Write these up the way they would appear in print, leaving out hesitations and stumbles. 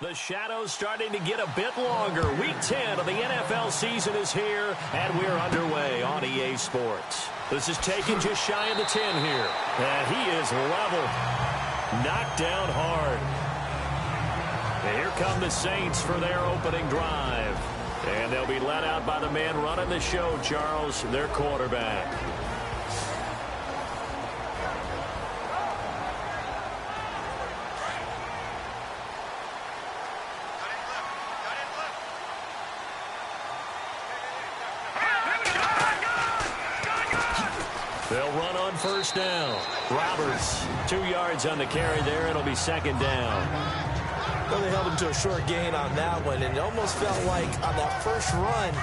The shadow's starting to get a bit longer. Week 10 of the NFL season is here, and we're underway on EA Sports. This is taken just shy of the 10 here. And he is level. Knocked down hard. And here come the Saints for their opening drive. And they'll be led out by the man running the show, Charles, their quarterback. They'll run on first down. Roberts, 2 yards on the carry there. It'll be second down. Well, they held him to a short gain on that one, and it almost felt like on that first run,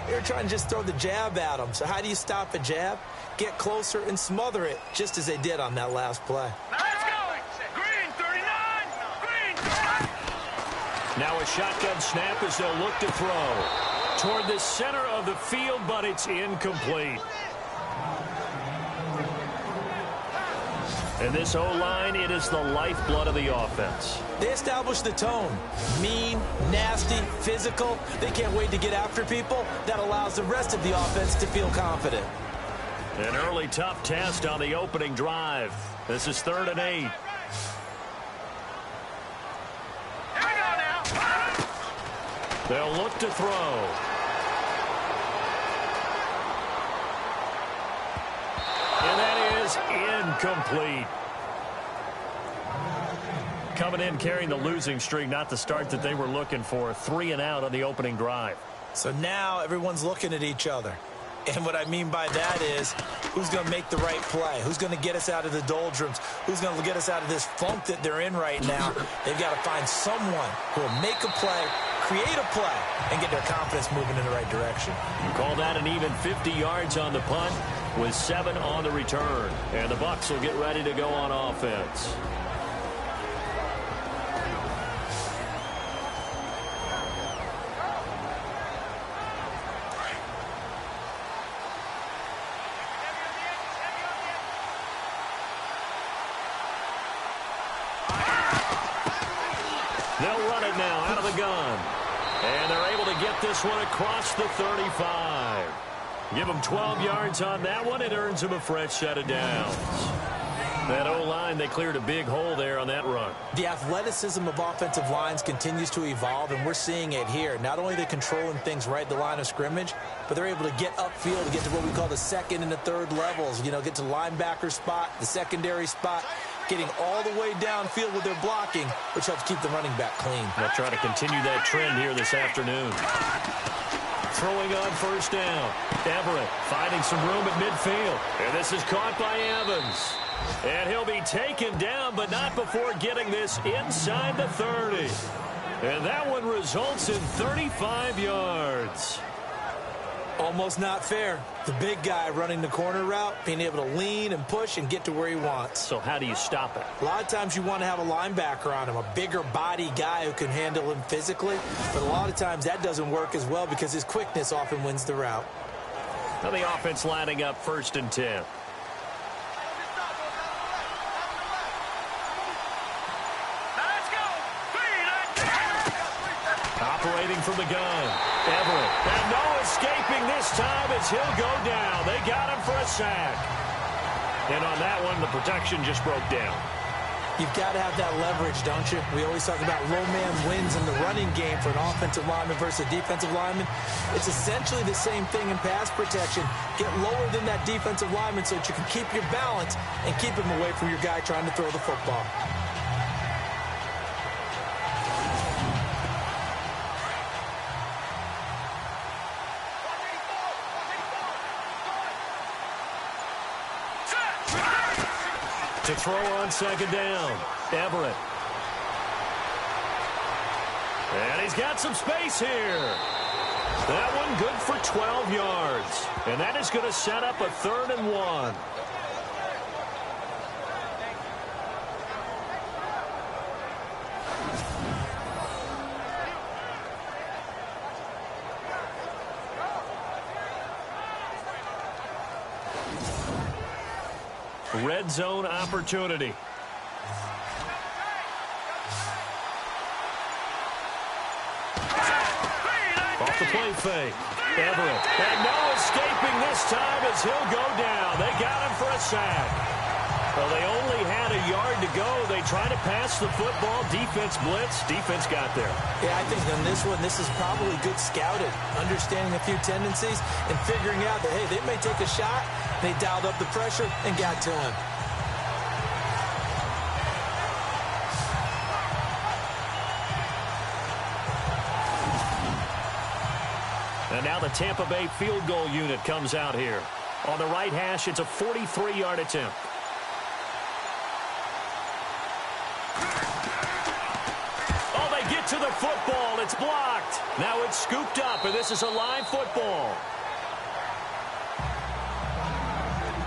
they were trying to just throw the jab at him. So how do you stop a jab? Get closer and smother it, just as they did on that last play. Let's go! Green, 39! Green, 39! Now a shotgun snap as they'll look to throw. Toward the center of the field, but it's incomplete. And this O-line, it is the lifeblood of the offense. They establish the tone. Mean, nasty, physical. They can't wait to get after people. That allows the rest of the offense to feel confident. An early tough test on the opening drive. This is 3rd and 8. Here we go now! They'll look to throw. And that is incomplete. Coming in carrying the losing streak, not the start that they were looking for. 3 and out on the opening drive. So now everyone's looking at each other. And what I mean by that is, who's going to make the right play? Who's going to get us out of the doldrums? Who's going to get us out of this funk that they're in right now? They've got to find someone who will make a play, create a play, and get their confidence moving in the right direction. Call that an even 50 yards on the punt with 7 on the return. And the Bucs will get ready to go on offense. They'll run it now out of the gun. And they're able to get this one across the 35. Give them 12 yards on that one. It earns them a fresh set of downs. That O-line, they cleared a big hole there on that run. The athleticism of offensive lines continues to evolve, and we're seeing it here. Not only are they controlling things right at the line of scrimmage, but they're able to get upfield to get to what we call the second and the third levels. You know, get to the linebacker spot, the secondary spot, getting all the way downfield with their blocking, which helps keep the running back clean. They'll try to continue that trend here this afternoon. Throwing on first down. Everett finding some room at midfield. And this is caught by Evans. And he'll be taken down, but not before getting this inside the 30. And that one results in 35 yards. Almost not fair. The big guy running the corner route, being able to lean and push and get to where he wants. So how do you stop it? A lot of times you want to have a linebacker on him, a bigger body guy who can handle him physically. But a lot of times that doesn't work as well because his quickness often wins the route. Now the offense lining up 1st and 10. Operating from the gun. Everett. And no escaping this time as he'll go down. They got him for a sack. And on that one, the protection just broke down. You've got to have that leverage, don't you? We always talk about low man wins in the running game for an offensive lineman versus a defensive lineman. It's essentially the same thing in pass protection. Get lower than that defensive lineman so that you can keep your balance and keep him away from your guy trying to throw the football. To throw on second down, Everett. And he's got some space here. That one good for 12 yards. And that is going to set up a 3rd and 1. Red zone opportunity. the play fake. Everett. And no escaping this time as he'll go down. They got him for a sack. Well, they only had a yard to go. They tried to pass the football. Defense blitz. Defense got there. Yeah, I think on this one, this is probably good scouting, understanding a few tendencies, and figuring out that, hey, they may take a shot. They dialed up the pressure and got to him. And now the Tampa Bay field goal unit comes out here. On the right hash, it's a 43-yard attempt. Oh, they get to the football. It's blocked. Now it's scooped up, and this is a live football.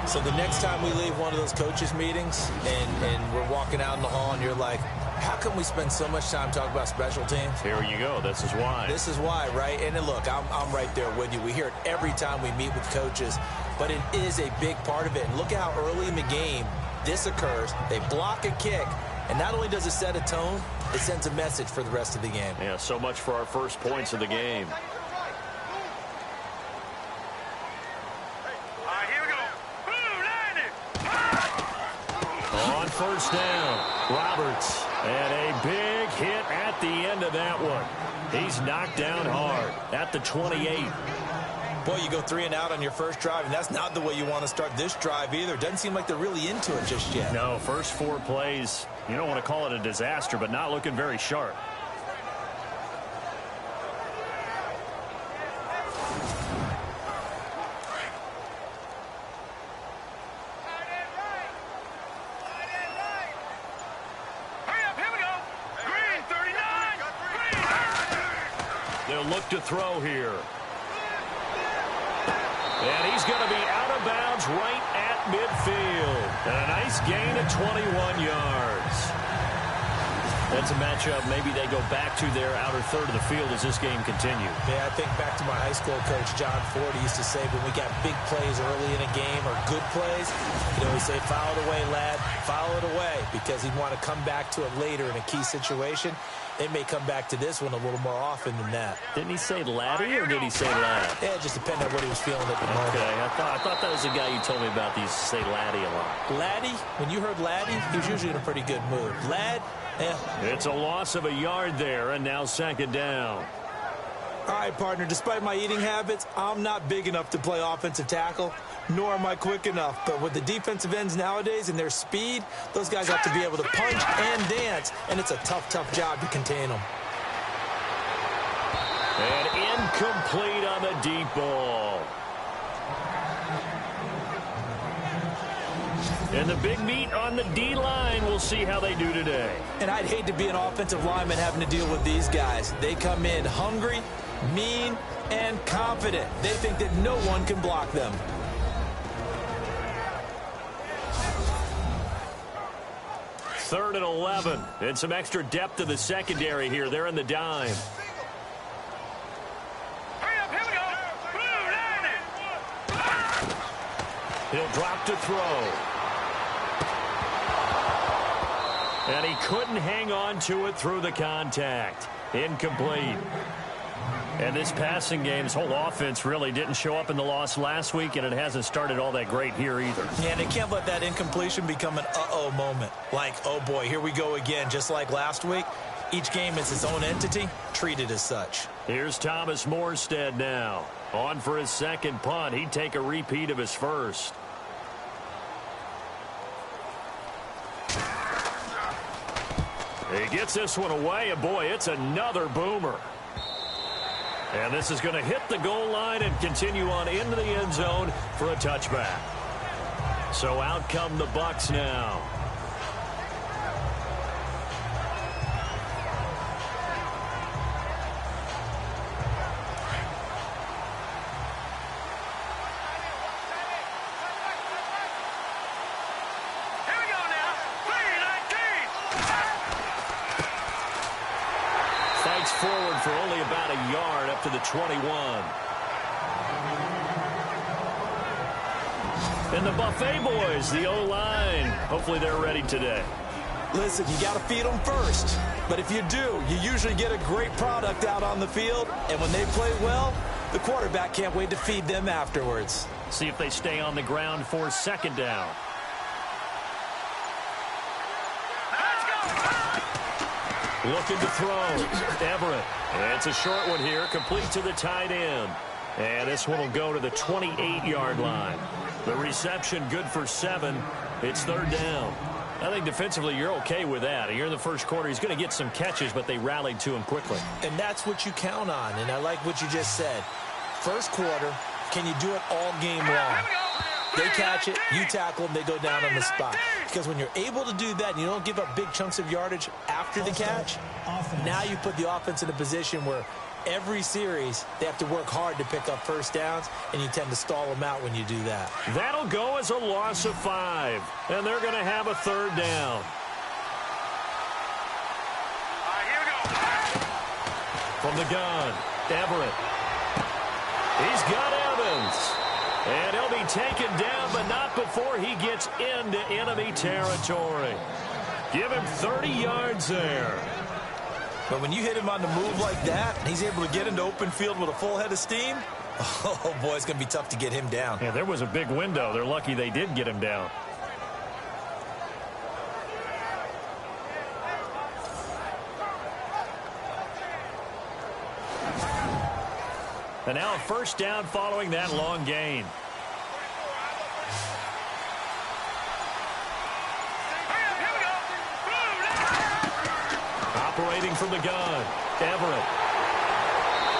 So the next time we leave one of those coaches' meetings and we're walking out in the hall and you're like, how come we spend so much time talking about special teams? Here you go. This is why. This is why, right? And then look, I'm right there with you. We hear it every time we meet with coaches, but it is a big part of it. And look at how early in the game this occurs. They block a kick, and not only does it set a tone, it sends a message for the rest of the game. Yeah, so much for our first points of the game. On first down, Roberts. And a big hit at the end of that one. He's knocked down hard at the 28. Boy, you go 3 and out on your first drive, and that's not the way you want to start this drive either. Doesn't seem like they're really into it just yet. No, first 4 plays, you don't want to call it a disaster, but not looking very sharp. Look to throw here. And he's going to be out of bounds right at midfield. And a nice gain of 21 yards. That's a matchup. Maybe they go back to their outer third of the field as this game continues. Yeah, I think back to my high school coach, John Ford. He used to say when we got big plays early in a game or good plays, he'd always say, foul it away, lad, foul it away, because he'd want to come back to it later in a key situation. They may come back to this one a little more often than that. Didn't he say laddie or did he say lad? Yeah, it just depended on what he was feeling at the moment. Okay, I thought that was the guy you told me about. He used to say laddie a lot. Laddie, when you heard laddie, he was usually in a pretty good mood. Lad, yeah. It's a loss of a yard there, and now second down. All right, partner, despite my eating habits, I'm not big enough to play offensive tackle, nor am I quick enough. But with the defensive ends nowadays and their speed, those guys have to be able to punch and dance, and it's a tough, tough job to contain them. And incomplete on the deep ball. And the big meat on the D-line, we'll see how they do today. And I'd hate to be an offensive lineman having to deal with these guys. They come in hungry, mean, and confident. They think that no one can block them. Third and 11. And some extra depth to the secondary here. They're in the dime. He'll drop to throw. And he couldn't hang on to it through the contact. Incomplete. And this passing game, this whole offense really didn't show up in the loss last week, and it hasn't started all that great here either. Yeah, and they can't let that incompletion become an uh-oh moment. Like, oh boy, here we go again, just like last week. Each game is its own entity, treated as such. Here's Thomas Morstead now. On for his second punt. He'd take a repeat of his first. He gets this one away, and boy, it's another boomer. And this is going to hit the goal line and continue on into the end zone for a touchback. So out come the Bucs now. Forward for only about a yard up to the 21. And the Buffet boys, the O-line, hopefully they're ready today. Listen, you got to feed them first. But if you do, you usually get a great product out on the field. And when they play well, the quarterback can't wait to feed them afterwards. See if they stay on the ground for second down. Looking to throw. Everett. It's a short one here, complete to the tight end. And this one will go to the 28-yard line. The reception good for 7. It's third down. I think defensively you're okay with that. You're in the first quarter. He's going to get some catches, but they rallied to him quickly. And that's what you count on, and I like what you just said. First quarter, can you do it all game long? They catch it, you tackle them, they go down on the spot. Because when you're able to do that and you don't give up big chunks of yardage after the catch, now you put the offense in a position where every series they have to work hard to pick up first downs, and you tend to stall them out when you do that. That'll go as a loss of 5, and they're going to have a third down. From the gun, Everett. He's got Evans. And he'll be taken down, but not before he gets into enemy territory. Give him 30 yards there. But when you hit him on the move like that, and he's able to get into open field with a full head of steam, oh, boy, it's going to be tough to get him down. Yeah, there was a big window. They're lucky they did get him down. And now a first down following that long gain. Operating from the gun, Everett.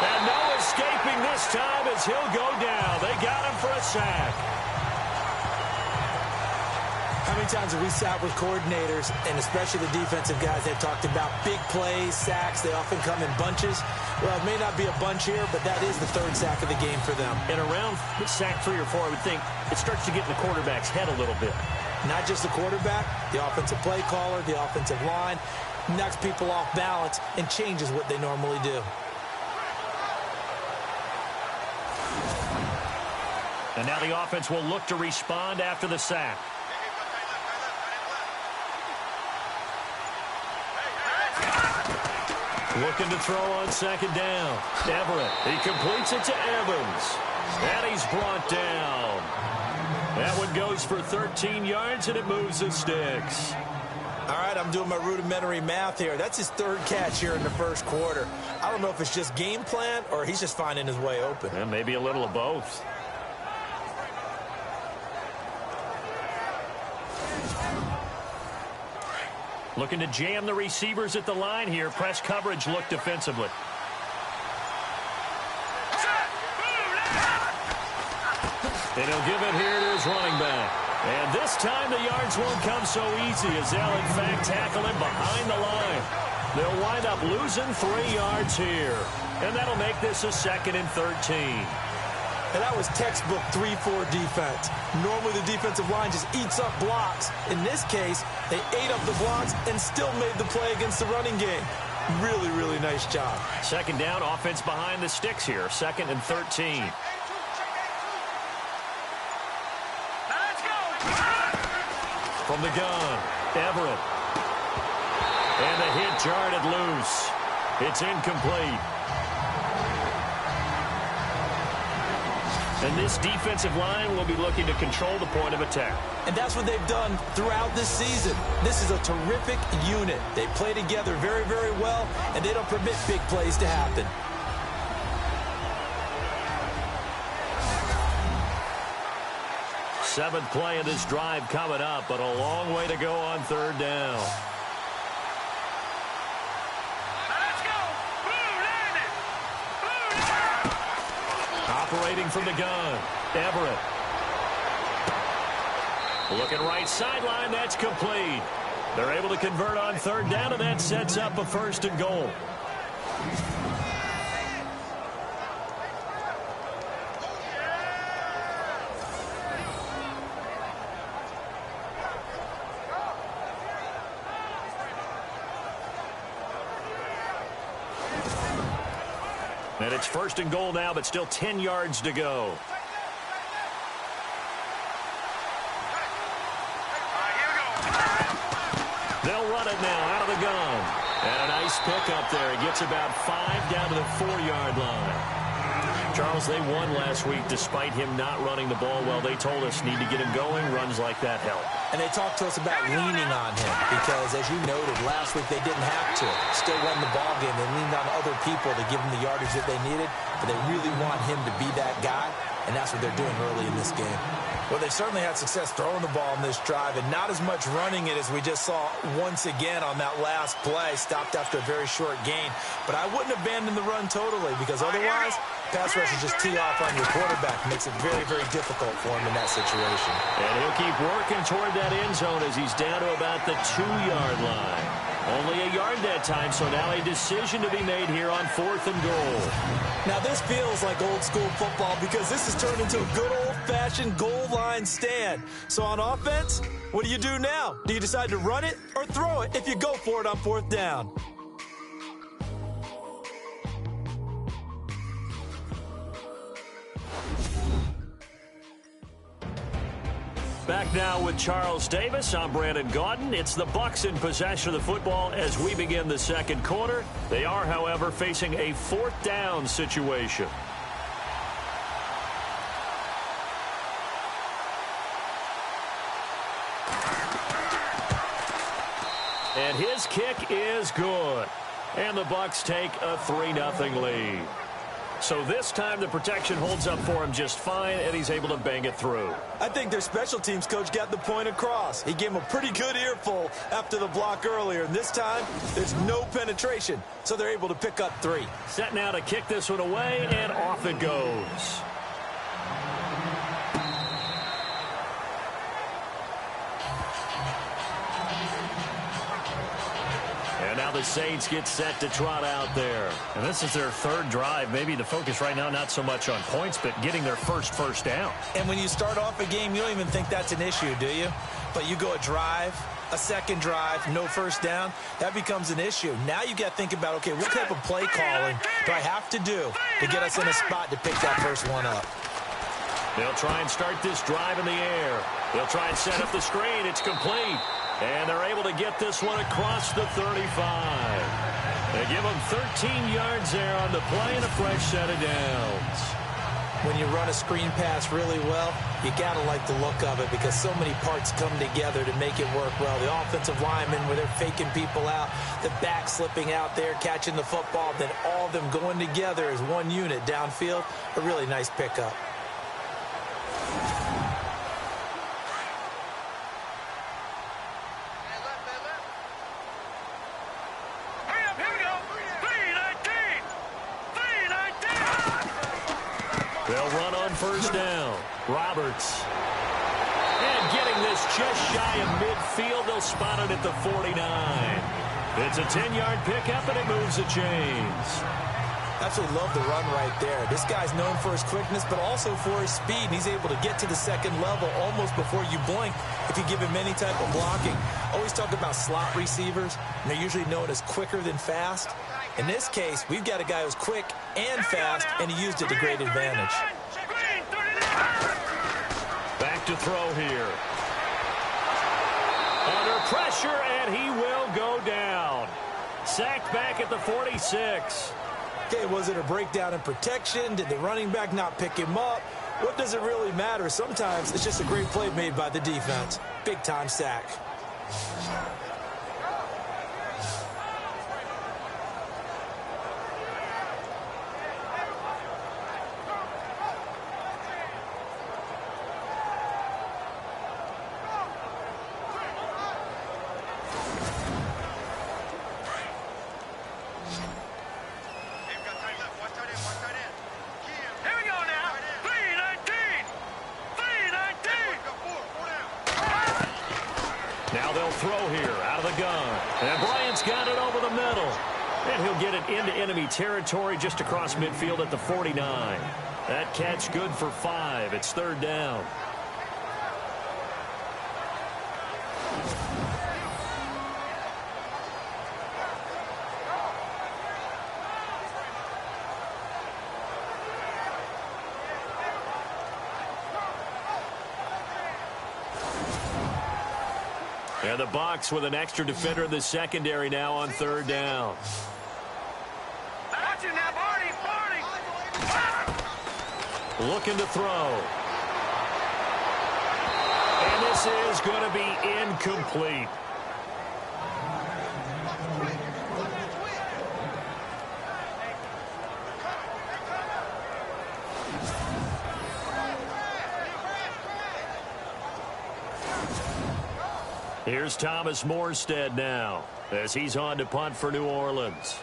And no escaping this time as he'll go down. They got him for a sack. How many times have we sat with coordinators, and especially the defensive guys, they've talked about big plays, sacks. They often come in bunches. Well, it may not be a bunch here, but that is the third sack of the game for them. And around sack 3 or 4, I would think it starts to get in the quarterback's head a little bit. Not just the quarterback, the offensive play caller, the offensive line, knocks people off balance and changes what they normally do. And now the offense will look to respond after the sack. Looking to throw on second down. Everett, he completes it to Evans. And he's brought down. That one goes for 13 yards, and it moves the sticks. All right, I'm doing my rudimentary math here. That's his third catch here in the first quarter. I don't know if it's just game plan or he's just finding his way open. And maybe a little of both. Looking to jam the receivers at the line here. Press coverage look defensively. And he'll give it here to his running back. And this time the yards won't come so easy as they'll in fact tackle him behind the line. They'll wind up losing 3 yards here. And that'll make this a 2nd and 13. And that was textbook 3-4 defense. Normally the defensive line just eats up blocks. In this case, they ate up the blocks and still made the play against the running game. Really, really nice job. Second down, offense behind the sticks here. 2nd and 13. From the gun, Everett. And the hit jarred it loose. It's incomplete. And this defensive line will be looking to control the point of attack. And that's what they've done throughout this season. This is a terrific unit. They play together very, very well, and they don't permit big plays to happen. Seventh play of this drive coming up, but a long way to go on third down. Operating from the gun, Everett. Looking right sideline, that's complete. They're able to convert on third down, and that sets up a 1st and goal. And it's 1st and goal now, but still 10 yards to go. They'll run it now out of the gun. And a nice pickup there. He gets about 5 down to the 4-yard line. Charles, they won last week despite him not running the ball well. They told us need to get him going. Runs like that help. And they talked to us about leaning on him because, as you noted, last week they didn't have to. Still won the ball game. They leaned on other people to give them the yardage that they needed, but they really want him to be that guy, and that's what they're doing early in this game. Well, they certainly had success throwing the ball in this drive, and not as much running it as we just saw once again on that last play. Stopped after a very short gain. But I wouldn't abandon the run totally, because otherwise, pass rush is just tee off on your quarterback. Makes it very, very difficult for him in that situation. And he'll keep working toward that end zone as he's down to about the 2-yard line. Only a yard that time, so now a decision to be made here on 4th and goal. Now, this feels like old-school football because this has turned into a good old-fashioned goal line stand. So on offense, what do you do now? Do you decide to run it or throw it if you go for it on 4th down? Back now with Charles Davis. I'm Brandon Gaudin. It's the Bucs in possession of the football as we begin the second quarter. They are, however, facing a 4th down situation. And his kick is good. And the Bucs take a 3-0 lead. So this time the protection holds up for him just fine, and he's able to bang it through. I think their special teams coach got the point across. He gave him a pretty good earful after the block earlier, and this time there's no penetration, so they're able to pick up 3. Set now to kick this one away, and off it goes. And now the Saints get set to trot out there. And this is their 3rd drive. Maybe the focus right now not so much on points, but getting their first down. And when you start off a game, you don't even think that's an issue, do you? But you go a drive, a second drive, no first down, that becomes an issue. Now you got to think about, okay, what type of play calling do I have to do to get us in a spot to pick that first one up? They'll try and start this drive in the air. They'll try and set up the screen. It's complete. And they're able to get this one across the 35. They give them 13 yards there on the play and a fresh set of downs. When you run a screen pass really well, you got to like the look of it because so many parts come together to make it work well. The offensive linemen, where they're faking people out, the back slipping out there, catching the football, then all of them going together as one unit downfield. A really nice pickup. They'll run on first down. Roberts. And getting this just shy of midfield. They'll spot it at the 49. It's a 10-yard pickup, and it moves the chains. Absolutely love the run right there. This guy's known for his quickness, but also for his speed. He's able to get to the second level almost before you blink if you give him any type of blocking. Always talk about slot receivers, and they're usually known as quicker than fast. In this case, we've got a guy who's quick and fast, and he used it to great advantage. Back to throw here. Under pressure, and he will go down. Sacked back at the 46. Okay, was it a breakdown in protection? Did the running back not pick him up? What does it really matter? Sometimes it's just a great play made by the defense. Big-time sack. Now they'll throw here out of the gun. And Bryant's got it over the middle. And he'll get it into enemy territory just across midfield at the 49. That catch good for 5. It's 3rd down. And the Bucs with an extra defender in the secondary now on third down. Watch it now, Barney. Looking to throw. And this is going to be incomplete. Here's Thomas Morstead now as he's on to punt for New Orleans.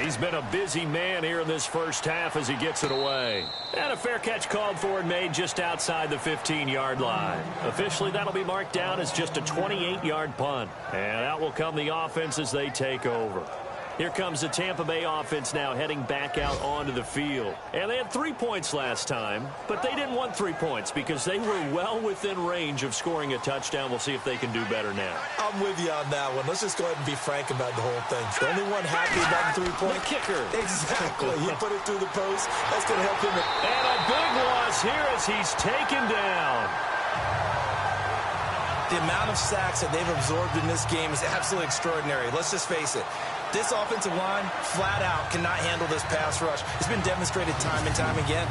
He's been a busy man here in this first half as he gets it away. And a fair catch called for and made just outside the 15-yard line. Officially, that'll be marked down as just a 28-yard punt. And out will come the offense as they take over. Here comes the Tampa Bay offense now heading back out onto the field. And they had 3 points last time, but they didn't want 3 points because they were well within range of scoring a touchdown. We'll see if they can do better now. I'm with you on that one. Let's just go ahead and be frank about the whole thing. The only one happy about the 3-point. The kicker. Exactly. He put it through the post. That's going to help him. And a big loss here as he's taken down. The amount of sacks that they've absorbed in this game is absolutely extraordinary. Let's just face it. This offensive line, flat out, cannot handle this pass rush. It's been demonstrated time and time again.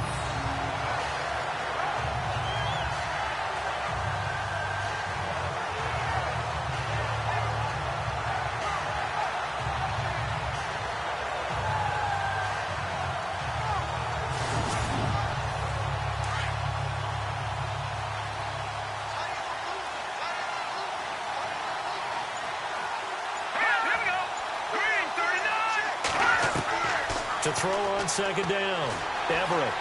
To throw on second down, Everett.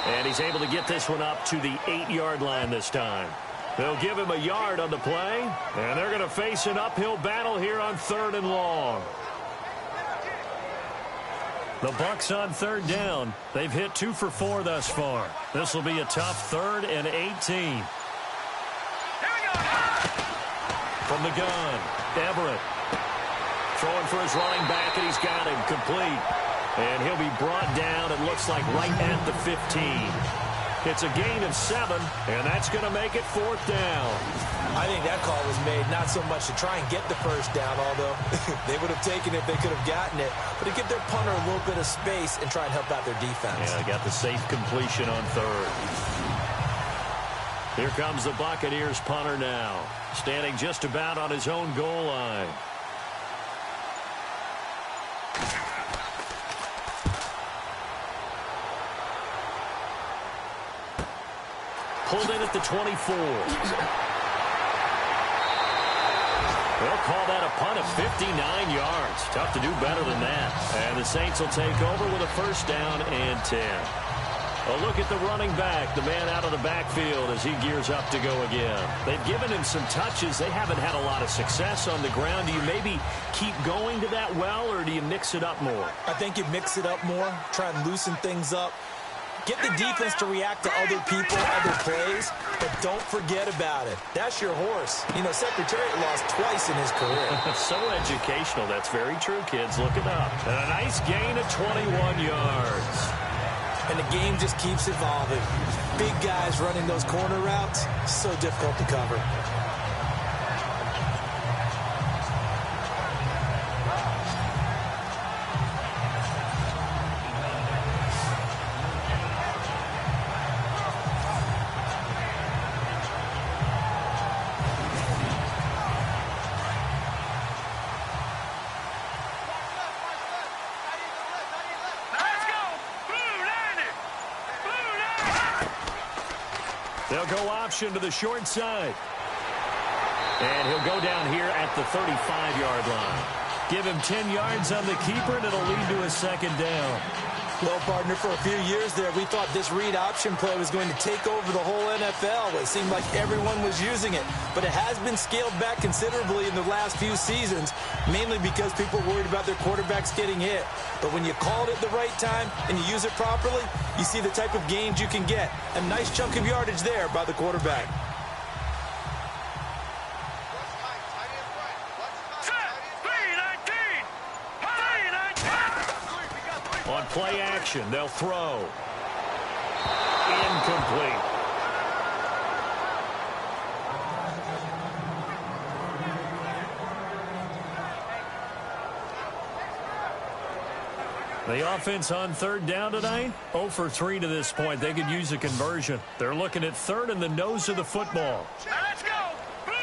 And he's able to get this one up to the 8-yard line this time. They'll give him a yard on the play, and they're going to face an uphill battle here on 3rd and long. The Bucs on 3rd down. They've hit 2 for 4 thus far. This will be a tough 3rd and 18. From the gun, Everett. Throwing for his running back, and he's got him complete. And he'll be brought down, it looks like, right at the 15. It's a gain of 7, and that's going to make it 4th down. I think that call was made not so much to try and get the first down, although they would have taken it if they could have gotten it, but to give their punter a little bit of space and try and help out their defense. Yeah, they got the safe completion on 3rd. Here comes the Buccaneers punter now, standing just about on his own goal line. Pulled in at the 24. They'll call that a punt of 59 yards. Tough to do better than that. And the Saints will take over with a 1st down and 10. A look at the running back, the man out of the backfield as he gears up to go again. They've given him some touches. They haven't had a lot of success on the ground. Do you maybe keep going to that well, or do you mix it up more? I think you mix it up more, try and loosen things up. Get the defense to react to other people, other plays, but don't forget about it. That's your horse. You know, Secretariat lost twice in his career. So educational. That's very true, kids. Look it up. And a nice gain of 21 yards. And the game just keeps evolving. Big guys running those corner routes, so difficult to cover. They'll go option to the short side. And he'll go down here at the 35-yard line. Give him 10 yards on the keeper, and it'll lead to a 2nd down. Well, partner, for a few years there, we thought this read option play was going to take over the whole NFL. It seemed like everyone was using it. But it has been scaled back considerably in the last few seasons, mainly because people are worried about their quarterbacks getting hit. But when you call it at the right time and you use it properly, you see the type of gains you can get. A nice chunk of yardage there by the quarterback. play action. They'll throw. Incomplete. The offense on third down tonight, 0 for 3 to this point. They could use a conversion. They're looking at third and the nose of the football. Now let's go. Blue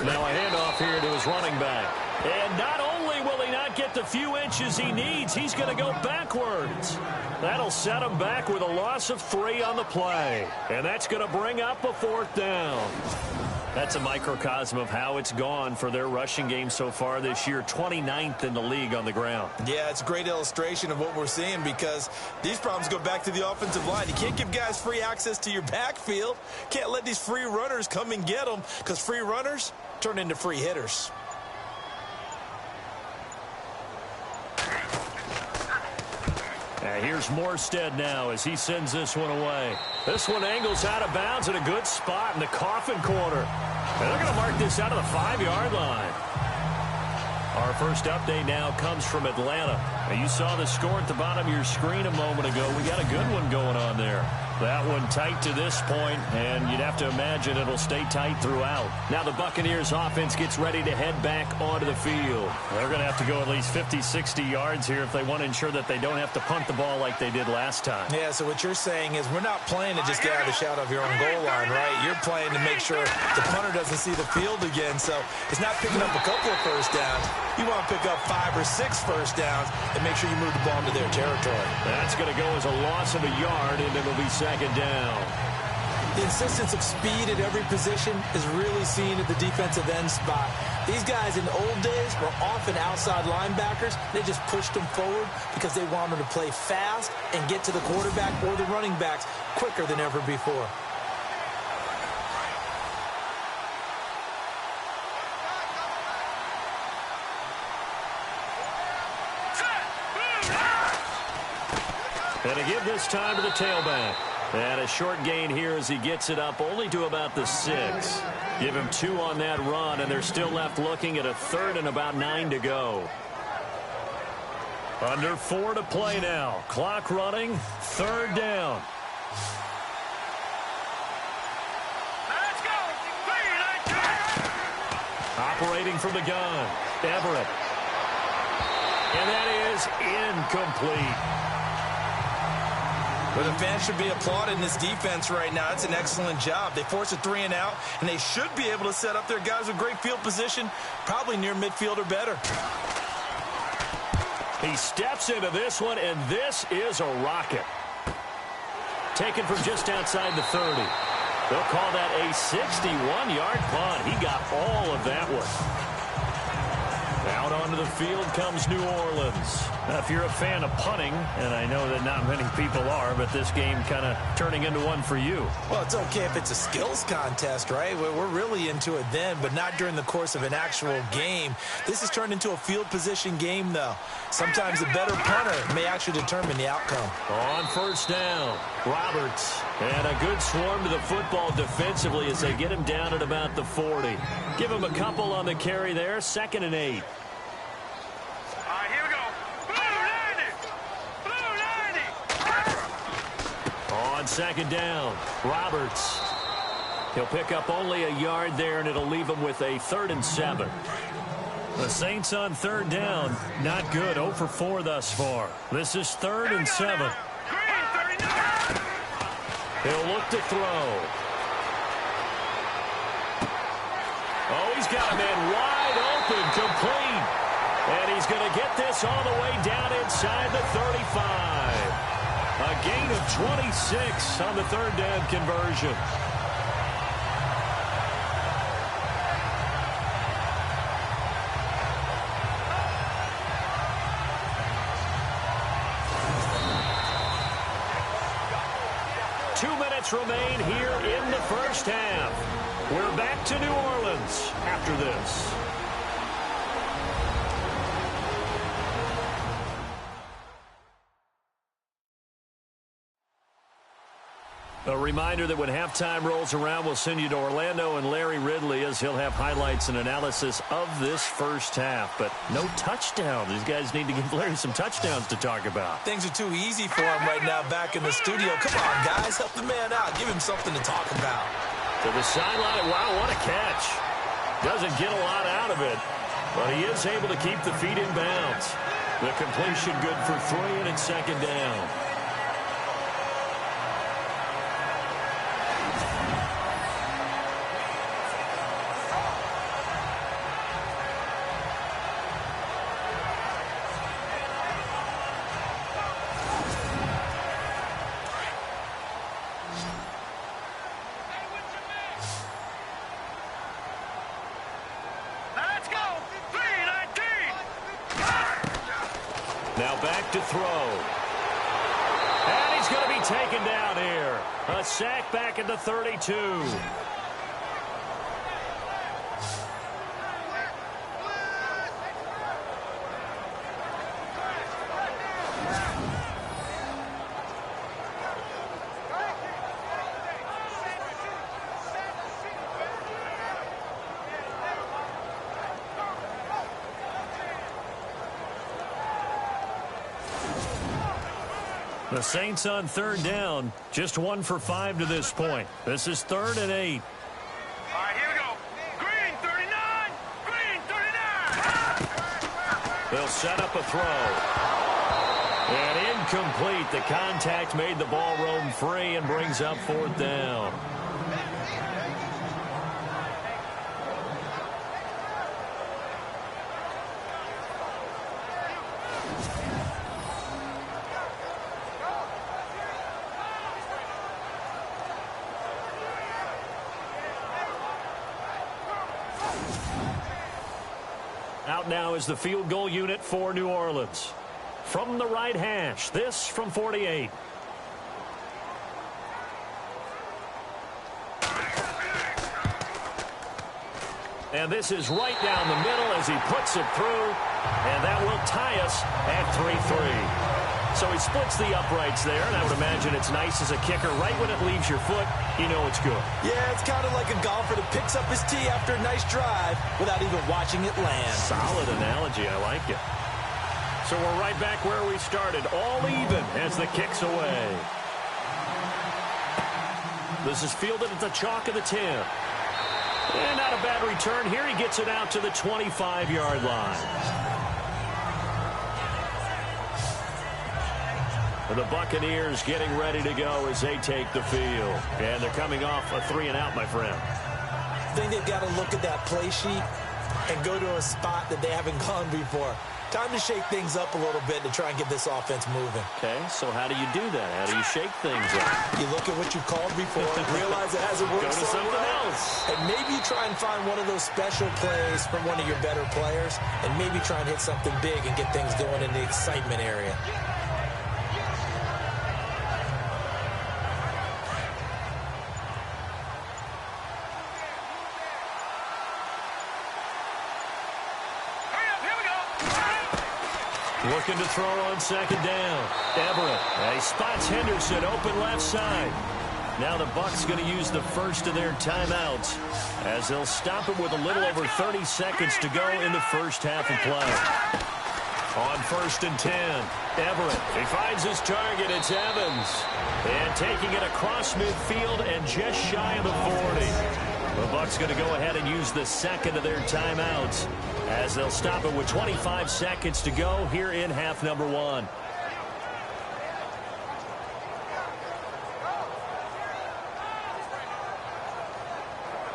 90. Now a handoff here to his running back. And not only will he not get the few inches he needs, he's going to go backwards. That'll set him back with a loss of 3 on the play. And that's going to bring up a 4th down. That's a microcosm of how it's gone for their rushing game so far this year. 29th in the league on the ground. Yeah, it's a great illustration of what we're seeing because these problems go back to the offensive line. You can't give guys free access to your backfield. Can't let these free runners come and get them because free runners turn into free hitters. Here's Morstead now as he sends this one away. This one angles out of bounds at a good spot in the coffin corner. And they're going to mark this out of the 5-yard line. Our first update now comes from Atlanta. Now, you saw the score at the bottom of your screen a moment ago. We got a good one going on there. That one tight to this point, and you'd have to imagine it'll stay tight throughout. Now the Buccaneers offense gets ready to head back onto the field. They're going to have to go at least 50, 60 yards here if they want to ensure that they don't have to punt the ball like they did last time. Yeah, so what you're saying is we're not playing to just get out of the shadow of your own goal line, right? You're playing to make sure the punter doesn't see the field again. So it's not picking up a couple of first downs. You want to pick up 5 or 6 first downs and make sure you move the ball into their territory. That's going to go as a loss of a yard, and it'll be 2nd down. The insistence of speed at every position is really seen at the defensive end spot. These guys in the old days were often outside linebackers. They just pushed them forward because they wanted to play fast and get to the quarterback or the running backs quicker than ever before. And to give this time to the tailback. And a short gain here as he gets it up only to about the 6. Give him 2 on that run, and they're still left looking at a 3rd and about 9 to go. Under 4 to play now. Clock running, 3rd down. Let's go. Operating from the gun, Everett. And that is incomplete. But the fans should be applauding this defense right now. It's an excellent job. They force a 3 and out, and they should be able to set up their guys with great field position, probably near midfield or better. He steps into this one, and this is a rocket. Taken from just outside the 30. They'll call that a 61-yard punt. He got all of that one. Out onto the field comes New Orleans. Now, if you're a fan of punting, and I know that not many people are, but this game kind of turning into one for you. Well, it's okay if it's a skills contest, right? We're really into it then, but not during the course of an actual game. This has turned into a field position game, though. Sometimes the better punter may actually determine the outcome. On 1st down, Roberts. And a good swarm to the football defensively as they get him down at about the 40. Give him a couple on the carry there, 2nd and 8. All right, here we go. Blue 90. On 2nd down, Roberts. He'll pick up only a yard there, and it'll leave him with a 3rd and 7. The Saints on 3rd down, not good, 0 for 4 thus far. This is 3rd and 7. Green 39. He'll look to throw. Oh, he's got a man wide open, complete. And he's going to get this all the way down inside the 35. A gain of 26 on the 3rd down conversion. Remain here in the first half. We're back to New Orleans after this. A reminder that when halftime rolls around, we'll send you to Orlando and Larry Ridley as he'll have highlights and analysis of this first half. But no touchdown. These guys need to give Larry some touchdowns to talk about. Things are too easy for him right now back in the studio. Come on, guys. Help the man out. Give him something to talk about. To the sideline. Wow, what a catch. Doesn't get a lot out of it, but he is able to keep the feet in bounds. The completion good for 3, and it's second down. Now back to throw. And he's going to be taken down here. A sack back at the 32. The Saints on third down, just 1 for 5 to this point. This is 3rd and 8. All right, here we go. Green 39. Green 39. They'll set up a throw. And incomplete. The contact made the ball roam free and brings up 4th down. Out now is the field goal unit for New Orleans. From the right hash, this from 48. And this is right down the middle as he puts it through. And that will tie us at 3-3. So he splits the uprights there, and I would imagine it's nice as a kicker. Right when it leaves your foot, you know it's good. Yeah, it's kind of like a golfer that picks up his tee after a nice drive without even watching it land. Solid analogy. I like it. So we're right back where we started, all even as the kick's away. This is fielded at the chalk of the 10. And not a bad return here. He gets it out to the 25-yard line. The Buccaneers getting ready to go as they take the field. And they're coming off a 3-and-out, my friend. I think they've got to look at that play sheet and go to a spot that they haven't gone before. Time to shake things up a little bit to try and get this offense moving. Okay, so how do you do that? How do you shake things up? You look at what you called before, realize it hasn't worked Go to so something well, else. and maybe you try and find one of those special plays from one of your better players, and maybe try and hit something big and get things going in the excitement area. Looking to throw on second down. Everett. He spots Henderson open left side. Now the Bucs going to use the first of their timeouts as they'll stop it with a little over 30 seconds to go in the first half of play. On 1st and 10, Everett. He finds his target. It's Evans. And taking it across midfield and just shy of the 40. The Bucs going to go ahead and use the second of their timeouts as they'll stop it with 25 seconds to go here in half number 1.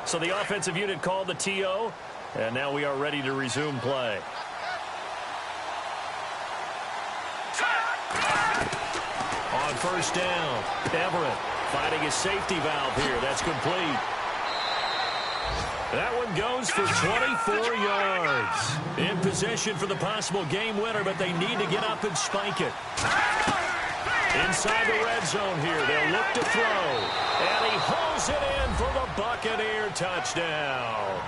So the offensive unit called the TO, and now we are ready to resume play. On 1st down, Everett finding his safety valve here. That's complete. That one goes for 24 yards. In possession for the possible game winner, but they need to get up and spike it. Inside the red zone here, they'll look to throw. And he hauls it in for the Buccaneer touchdown.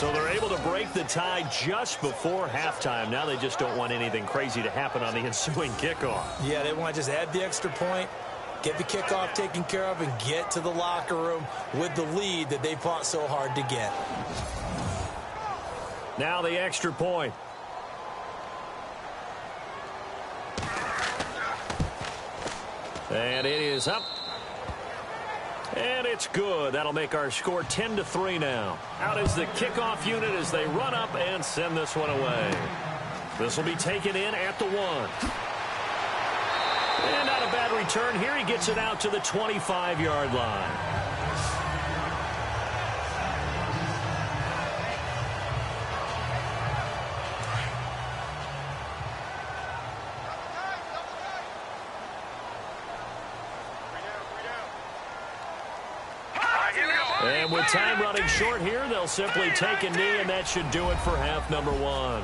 So they're able to break the tie just before halftime. Now they just don't want anything crazy to happen on the ensuing kickoff. Yeah, they want to just add the extra point, get the kickoff taken care of, and get to the locker room with the lead that they fought so hard to get. Now the extra point. And it is up. And it's good. That'll make our score 10-3 now. Out is the kickoff unit as they run up and send this one away. This will be taken in at the 1. And not a bad return here. He gets it out to the 25-yard line. And with time running short here, they'll simply take a knee, and that should do it for half number 1.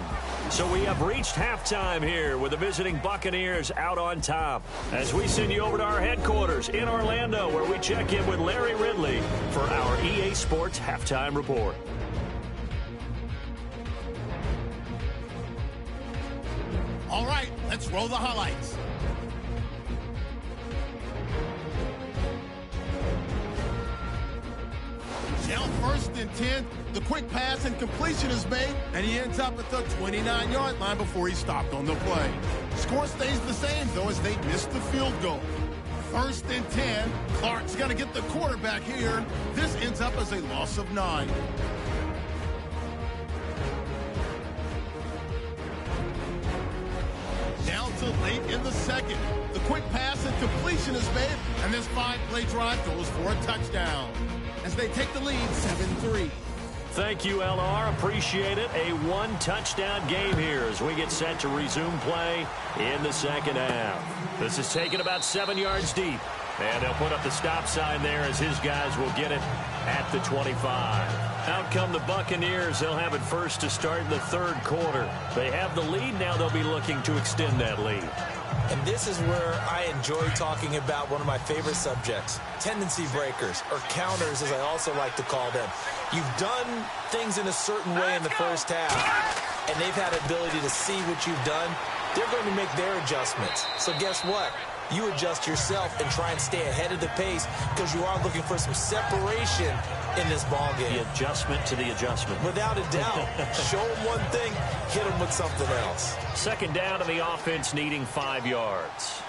So we have reached halftime here with the visiting Buccaneers out on top. As we send you over to our headquarters in Orlando, where we check in with Larry Ridley for our EA Sports Halftime Report. All right, let's roll the highlights. Now 1st and 10, the quick pass and completion is made, and he ends up at the 29-yard line before he stopped on the play. Score stays the same, though, as they missed the field goal. 1st and 10, Clark's going to get the quarterback here. This ends up as a loss of 9. Down to late in the 2nd. The quick pass and completion is made, and this 5-play drive goes for a touchdown as they take the lead 7-3. Thank you, LR. Appreciate it. A one-touchdown game here as we get set to resume play in the second half. This is taken about 7 yards deep. And they'll put up the stop sign there as his guys will get it at the 25. Out come the Buccaneers. They'll have it first to start in the 3rd quarter. They have the lead. Now they'll be looking to extend that lead. And this is where I enjoy talking about one of my favorite subjects, tendency breakers, or counters as I also like to call them. You've done things in a certain way in the first half, and they've had the ability to see what you've done. They're going to make their adjustments. So guess what? You adjust yourself and try and stay ahead of the pace because you are looking for some separation in this ball game. The adjustment to the adjustment. Without a doubt. Show them one thing, hit them with something else. 2nd down to the offense needing 5 yards.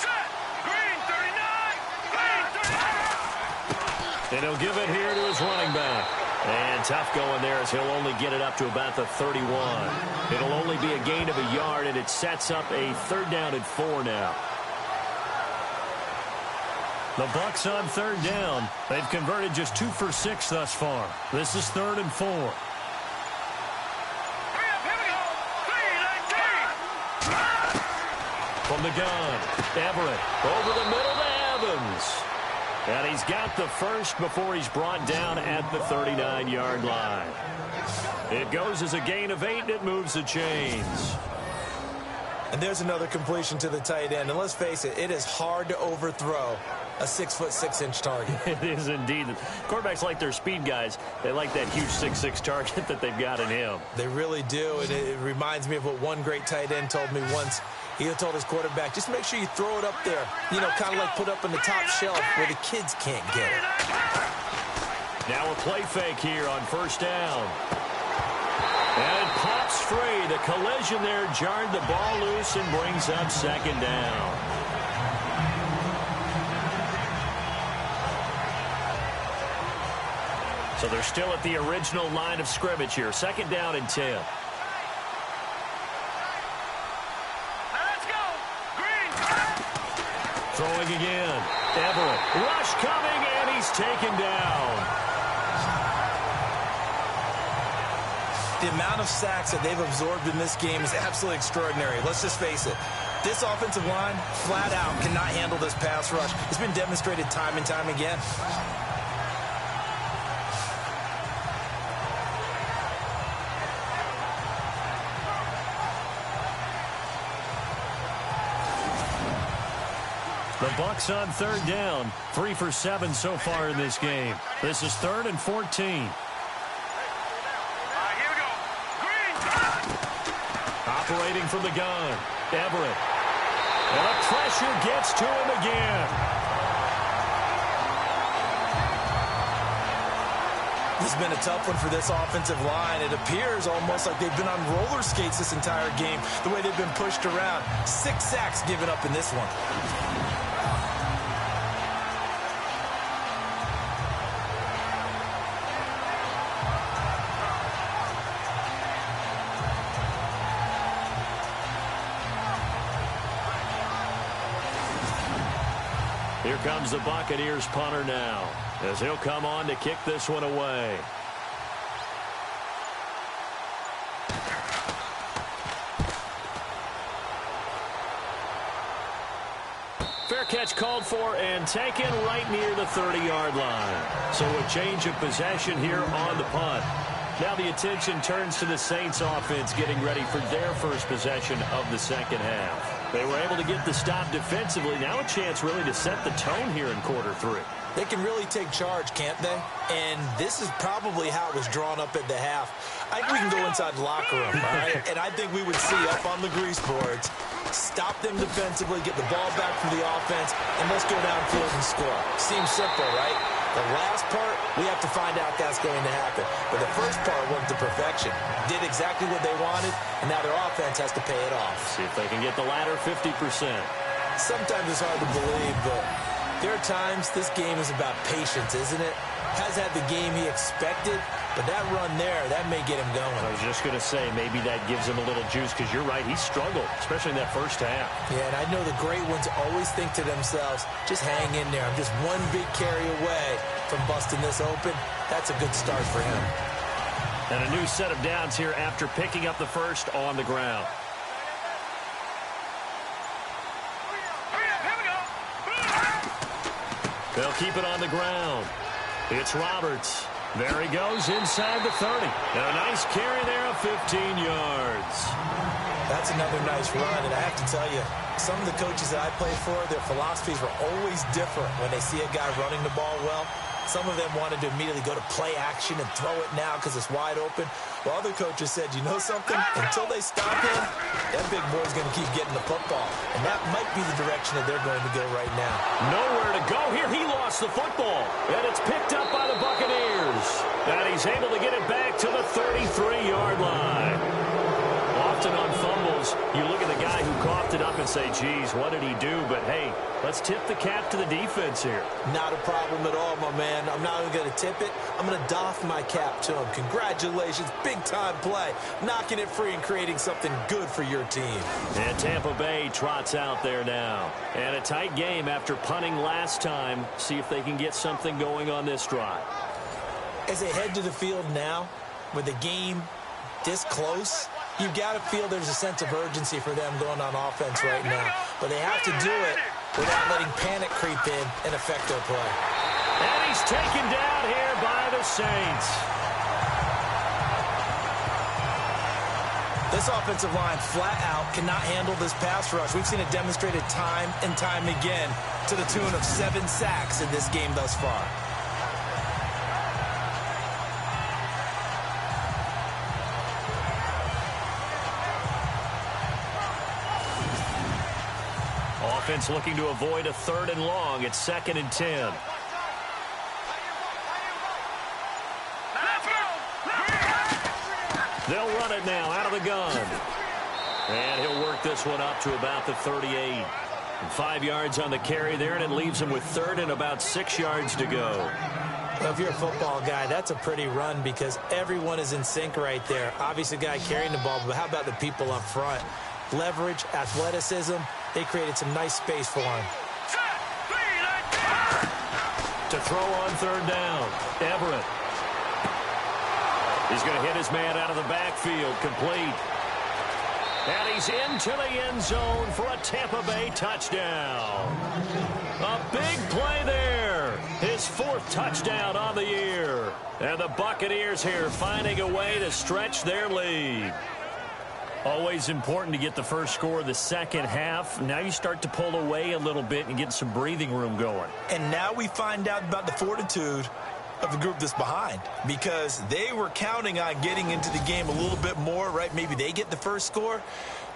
Set. Green 39. Green 39. And he'll give it here to his running back. And tough going there as he'll only get it up to about the 31. It'll only be a gain of a yard, and it sets up a 3rd down and 4 now. The Bucs on 3rd down. They've converted just 2 for 6 thus far. This is 3rd and 4. Hurry up, here we go. 3-19. From the gun, Everett over the middle to Evans. And he's got the first before he's brought down at the 39-yard line. It goes as a gain of 8, and it moves the chains. And there's another completion to the tight end. And let's face it, it is hard to overthrow a 6'6" target. It is indeed. Quarterbacks like their speed guys. They like that huge 6'6" target that they've got in him. They really do, and it reminds me of what one great tight end told me once. He told his quarterback, just make sure you throw it up there, you know, kind of like put up in the top shelf where the kids can't get it. Now a play fake here on 1st down. And it pops free. The collision there jarred the ball loose and brings up 2nd down. So they're still at the original line of scrimmage here. 2nd down and 10. Let's go. Green. Throwing again. Everett. Rush coming, and he's taken down. The amount of sacks that they've absorbed in this game is absolutely extraordinary. Let's just face it. This offensive line, flat out, cannot handle this pass rush. It's been demonstrated time and time again. The Bucs on third down, 3 for 7 so far in this game. This is 3rd and 14. Here we go. Green. Operating from the gun, Everett. And the pressure gets to him again. This has been a tough one for this offensive line. It appears almost like they've been on roller skates this entire game, the way they've been pushed around. 6 sacks given up in this one. Here comes the Buccaneers punter now, as he'll come on to kick this one away. Fair catch called for and taken right near the 30-yard line. So a change of possession here on the punt. Now the attention turns to the Saints offense getting ready for their first possession of the second half. They were able to get the stop defensively. Now a chance really to set the tone here in quarter 3. They can really take charge, can't they? And this is probably how it was drawn up at the half. I think we can go inside the locker room, all right? And I think we would see up on the grease boards, stop them defensively, get the ball back for the offense, and let's go downfield and score. Seems simple, right? The last part, we have to find out that's going to happen. But the first part went to perfection. Did exactly what they wanted, and now their offense has to pay it off. See if they can get the latter 50%. Sometimes it's hard to believe, but there are times this game is about patience, isn't it? Has had the game he expected, but that run there, that may get him going. I was just going to say, maybe that gives him a little juice, because you're right, he struggled, especially in that first half. Yeah, and I know the great ones always think to themselves, just hang in there. I'm just one big carry away from busting this open. That's a good start for him. And a new set of downs here after picking up the first on the ground. They'll keep it on the ground. It's Roberts. There he goes inside the 30. And a nice carry there of 15 yards. That's another nice run, and I have to tell you, some of the coaches that I played for, their philosophies were always different when they see a guy running the ball well. Some of them wanted to immediately go to play action and throw it now because it's wide open. While other coaches said, you know something? Until they stop him, that big boy's going to keep getting the football. And that might be the direction that they're going to go right now. Nowhere to go here. He lost the football. And it's picked up by the Buccaneers. And he's able to get it back to the 33-yard line. Often on fumbles, you look at the guy who coughed it up and say, geez, what did he do? But, hey, let's tip the cap to the defense here. Not a problem at all, my man. I'm not even going to tip it. I'm going to doff my cap to him. Congratulations, big-time play. Knocking it free and creating something good for your team. And Tampa Bay trots out there now. And a tight game after punting last time. See if they can get something going on this drive. As they head to the field now, with the game this close, you've got to feel there's a sense of urgency for them going on offense right now. But they have to do it without letting panic creep in and affect their play. And he's taken down here by the Saints. This offensive line flat out cannot handle this pass rush. We've seen it demonstrated time and time again to the tune of 7 sacks in this game thus far. Offense looking to avoid a 3rd and long. It's 2nd and 10. They'll run it now out of the gun. And he'll work this one up to about the 38. And 5 yards on the carry there, and it leaves him with 3rd and about 6 yards to go. Well, if you're a football guy, that's a pretty run because everyone is in sync right there. Obviously, the guy carrying the ball, but how about the people up front? Leverage, athleticism, they created some nice space for him. To throw on 3rd down, Everett. He's going to hit his man out of the backfield, complete. And he's into the end zone for a Tampa Bay touchdown. A big play there. His 4th touchdown on the year. And the Buccaneers here finding a way to stretch their lead. Always important to get the first score of the second half. Now you start to pull away a little bit and get some breathing room going. And now we find out about the fortitude of the group that's behind, because they were counting on getting into the game a little bit more, right? Maybe they get the first score.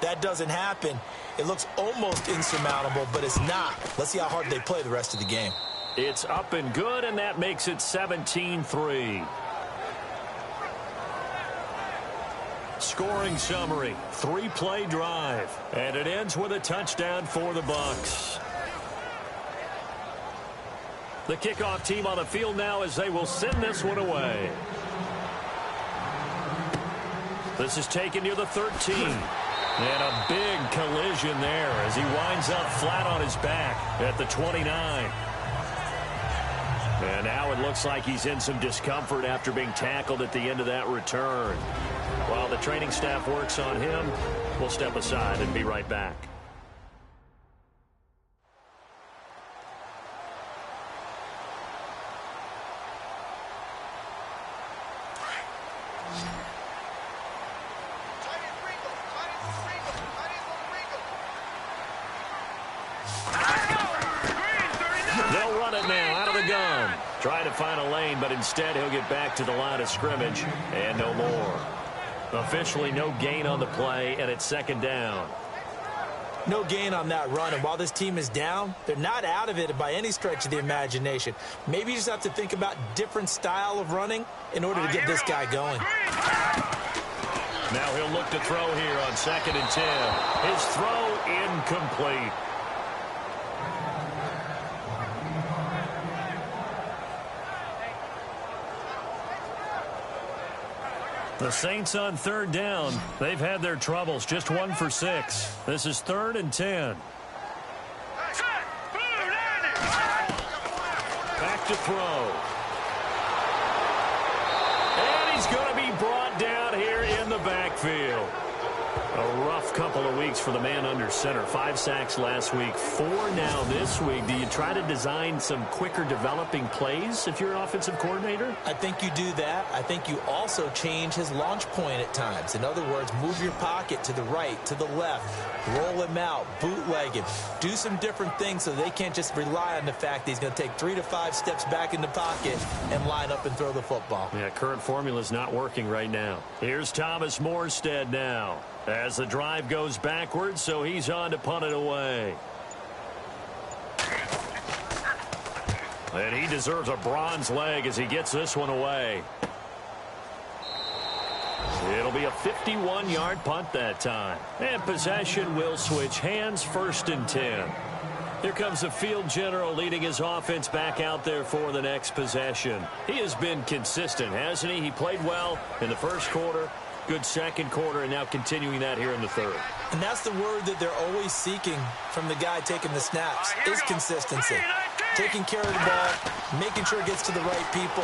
That doesn't happen. It looks almost insurmountable, but it's not. Let's see how hard they play the rest of the game. It's up and good, and that makes it 17-3. Scoring summary, 3-play drive, and it ends with a touchdown for the Bucs. The kickoff team on the field now as they will send this one away. This is taken near the 13. And a big collision there as he winds up flat on his back at the 29. And now it looks like he's in some discomfort after being tackled at the end of that return. While the training staff works on him, we'll step aside and be right back. They'll run it now out of the gun. Try to find a lane, but instead he'll get back to the line of scrimmage and no more. Officially no gain on the play, and it's second down. No gain on that run, and while this team is down, they're not out of it by any stretch of the imagination. Maybe you just have to think about different style of running in order to get this guy going. Now he'll look to throw here on 2nd and 10. His throw incomplete. The Saints on 3rd down. They've had their troubles. Just 1 for 6. This is 3rd and 10. Back to throw. And he's going to be brought down here in the backfield. A rough couple of weeks for the man under center. 5 sacks last week, 4 now this week. Do you try to design some quicker developing plays if you're an offensive coordinator? I think you do that. I think you also change his launch point at times. In other words, move your pocket to the right, to the left, roll him out, bootleg him. Do some different things so they can't just rely on the fact that he's going to take 3 to 5 steps back in the pocket and line up and throw the football. Yeah, current formula is not working right now. Here's Thomas Morstead now, as the drive goes backwards, so he's on to punt it away. And he deserves a bronze leg as he gets this one away. It'll be a 51-yard punt that time. And possession will switch hands, 1st and 10. Here comes the field general leading his offense back out there for the next possession. He has been consistent, hasn't he? He played well in the first quarter. Good second quarter, and now continuing that here in the 3rd. And that's the word that they're always seeking from the guy taking the snaps, is consistency. Taking care of the ball, making sure it gets to the right people,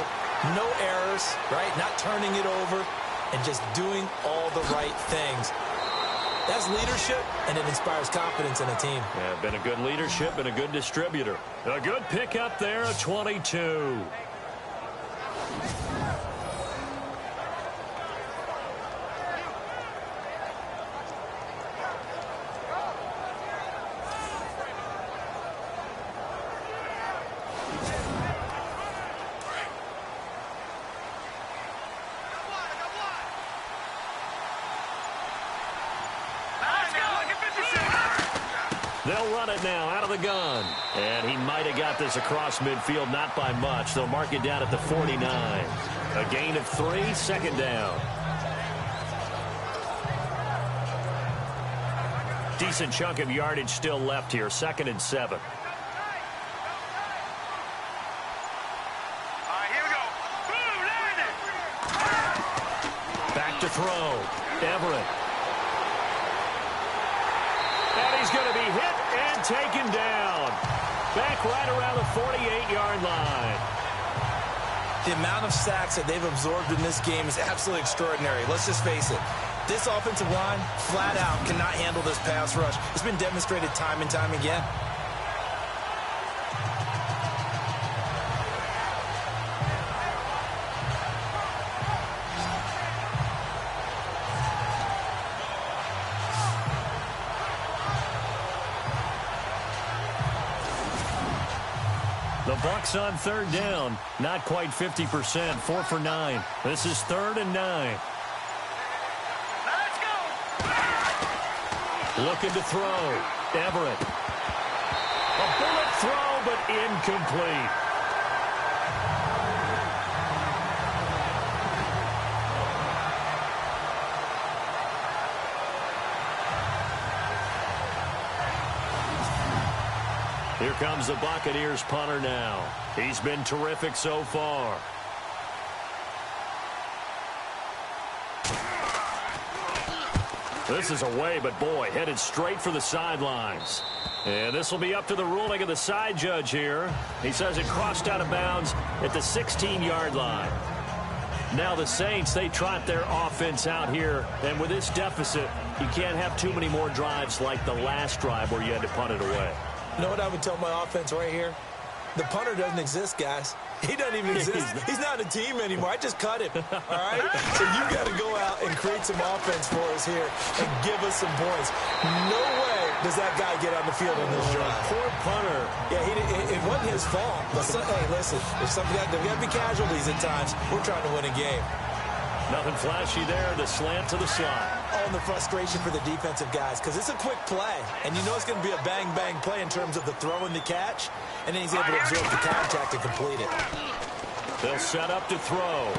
no errors, right? Not turning it over, and just doing all the right things. That's leadership, and it inspires confidence in a team. Yeah, been a good leadership and a good distributor. A good pickup there, a 22. They'll run it now out of the gun. And he might have got this across midfield, not by much. They'll mark it down at the 49. A gain of 3, 2nd down. Decent chunk of yardage still left here, 2nd and 7. Back to throw. Everett. And he's going to be hit and taken down. Back right around the 48-yard line. The amount of sacks that they've absorbed in this game is absolutely extraordinary. Let's just face it. This offensive line, flat out, cannot handle this pass rush. It's been demonstrated time and time again. The Bucs on third down. Not quite 50%. 4 for 9. This is 3rd and 9. Let's go. Looking to throw. Everett. A bullet throw, but incomplete. Here comes the Buccaneers punter now. He's been terrific so far. This is away, but boy, headed straight for the sidelines. And this will be up to the ruling of the side judge here. He says it crossed out of bounds at the 16-yard line. Now the Saints, they trot their offense out here. And with this deficit, you can't have too many more drives like the last drive where you had to punt it away. You know what I would tell my offense right here? The punter doesn't exist, guys. He doesn't even exist. He's not a team anymore. I just cut him, all right? So you got to go out and create some offense for us here and give us some points. No way does that guy get on the field on this drive. Poor punter. Yeah, it wasn't his fault. But hey, listen, there's got to be casualties at times. We're trying to win a game. Nothing flashy there. The slant to the slot. Oh, and the frustration for the defensive guys because it's a quick play. And you know it's going to be a bang-bang play in terms of the throw and the catch. And then he's able to absorb the contact and complete it. They'll set up to throw.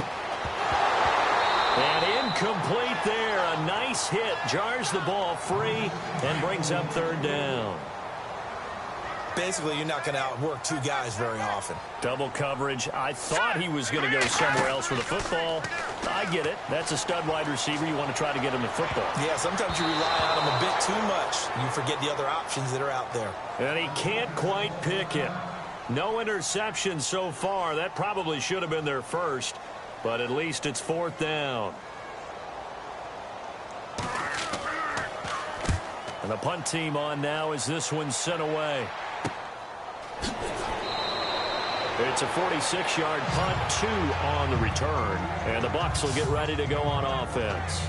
And incomplete there. A nice hit. Jars the ball free and brings up 3rd down. Basically, you're not going to outwork two guys very often. Double coverage. I thought he was going to go somewhere else with the football. I get it. That's a stud wide receiver. You want to try to get him the football. Yeah, sometimes you rely on him a bit too much. You forget the other options that are out there. And he can't quite pick it. No interception so far. That probably should have been their first. But at least it's 4th down. And the punt team on now as this one's sent away. It's a 46-yard punt, 2 on the return. And the Bucs will get ready to go on offense.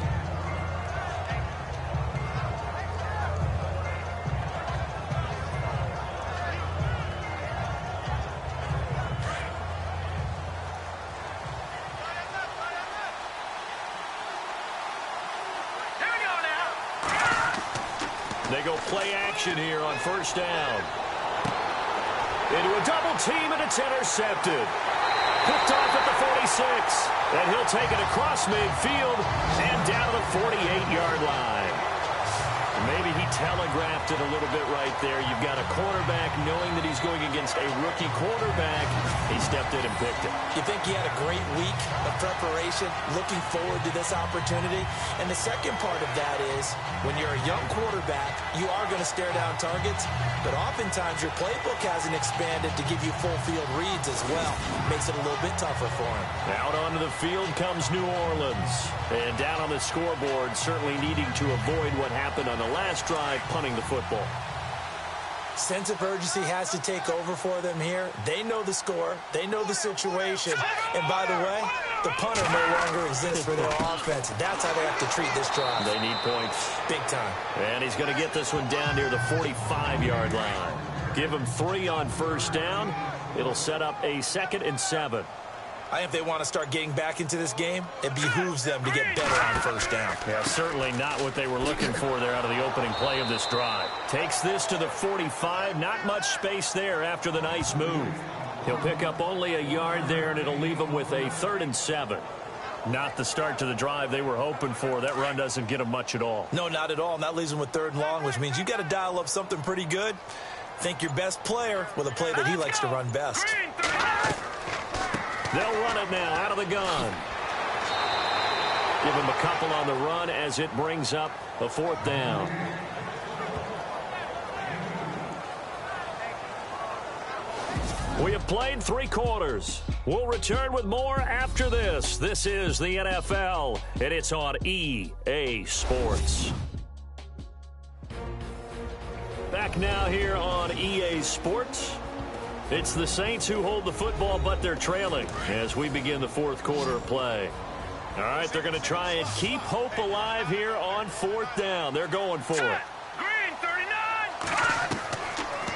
Here we go now. They go play action here on 1st down. Into a double team, and it's intercepted. Picked off at the 46. And he'll take it across midfield and down to the 48-yard line. Maybe he telegraphed it a little bit right there. You've got a quarterback knowing that he's going against a rookie quarterback. He stepped in and picked it. You think he had a great week of preparation, looking forward to this opportunity? And the second part of that is, when you're a young quarterback, you are going to stare down targets, but oftentimes your playbook hasn't expanded to give you full field reads as well. Makes it a little bit tougher for him. Out onto the field comes New Orleans. And down on the scoreboard, certainly needing to avoid what happened on the last drive, punting the football. Sense of urgency has to take over for them here. They know the score. They know the situation. And by the way, the punter no longer exists for their offense. That's how they have to treat this drive. They need points. Big time. And he's going to get this one down near the 45-yard line. Give him 3 on 1st down. It'll set up a 2nd and 7. I think if they want to start getting back into this game, it behooves them to get better on 1st down. Yeah, certainly not what they were looking for there out of the opening play of this drive. Takes this to the 45. Not much space there after the nice move. He'll pick up only a yard there, and it'll leave him with a 3rd and 7. Not the start to the drive they were hoping for. That run doesn't get them much at all. No, not at all. And that leaves them with 3rd and long, which means you got to dial up something pretty good. Think your best player with a play that he likes to run best. They'll run it now out of the gun. Give him a couple on the run as it brings up a 4th down. We have played 3 quarters. We'll return with more after this. This is the NFL, and it's on EA Sports. Back now here on EA Sports. It's the Saints who hold the football, but they're trailing as we begin the 4th quarter of play. All right, they're going to try and keep hope alive here on 4th down. They're going for it. Green 39.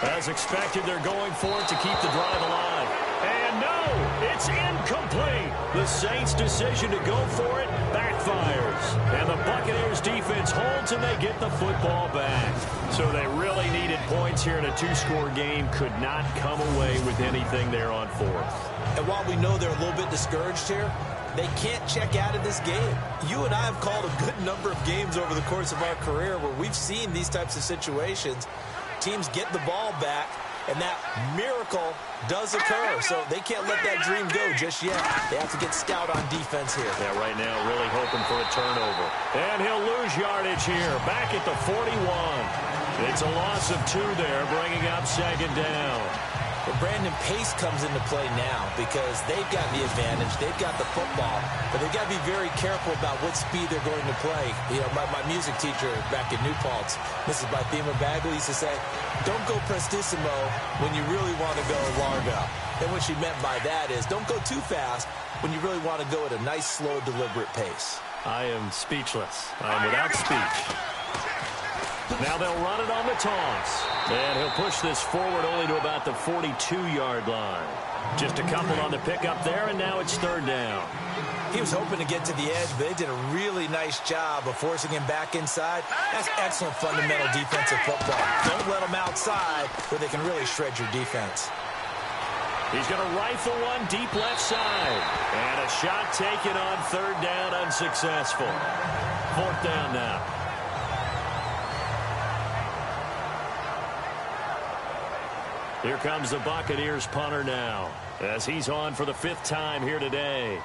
As expected, they're going for it to keep the drive alive. And no, it's incomplete. The Saints' decision to go for it backfires. And the Buccaneers' defense holds and they get the football back. So they really needed points here in a two-score game. Could not come away with anything there on fourth. And while we know they're a little bit discouraged here, they can't check out of this game. You and I have called a good number of games over the course of our career where we've seen these types of situations. Teams get the ball back, and that miracle does occur. So they can't let that dream go just yet. They have to get stout on defense here. Yeah, right now really hoping for a turnover. And he'll lose yardage here, back at the 41. It's a loss of 2 there, bringing up second down. But Brandon, pace comes into play now because they've got the advantage. They've got the football, but they've got to be very careful about what speed they're going to play. You know, my music teacher back in New Paltz, Mrs. Bythema Bagley, used to say, don't go prestissimo when you really want to go largo. And what she meant by that is don't go too fast when you really want to go at a nice, slow, deliberate pace. I am speechless. I am without speech. Now they'll run it on the toss. And he'll push this forward only to about the 42-yard line. Just a couple on the pickup there, and now it's third down. He was hoping to get to the edge, but they did a really nice job of forcing him back inside. That's excellent fundamental defensive football. Don't let them outside where they can really shred your defense. He's going to rifle one deep left side. And a shot taken on third down, unsuccessful. Fourth down now. Here comes the Buccaneers punter now, as he's on for the 5th time here today.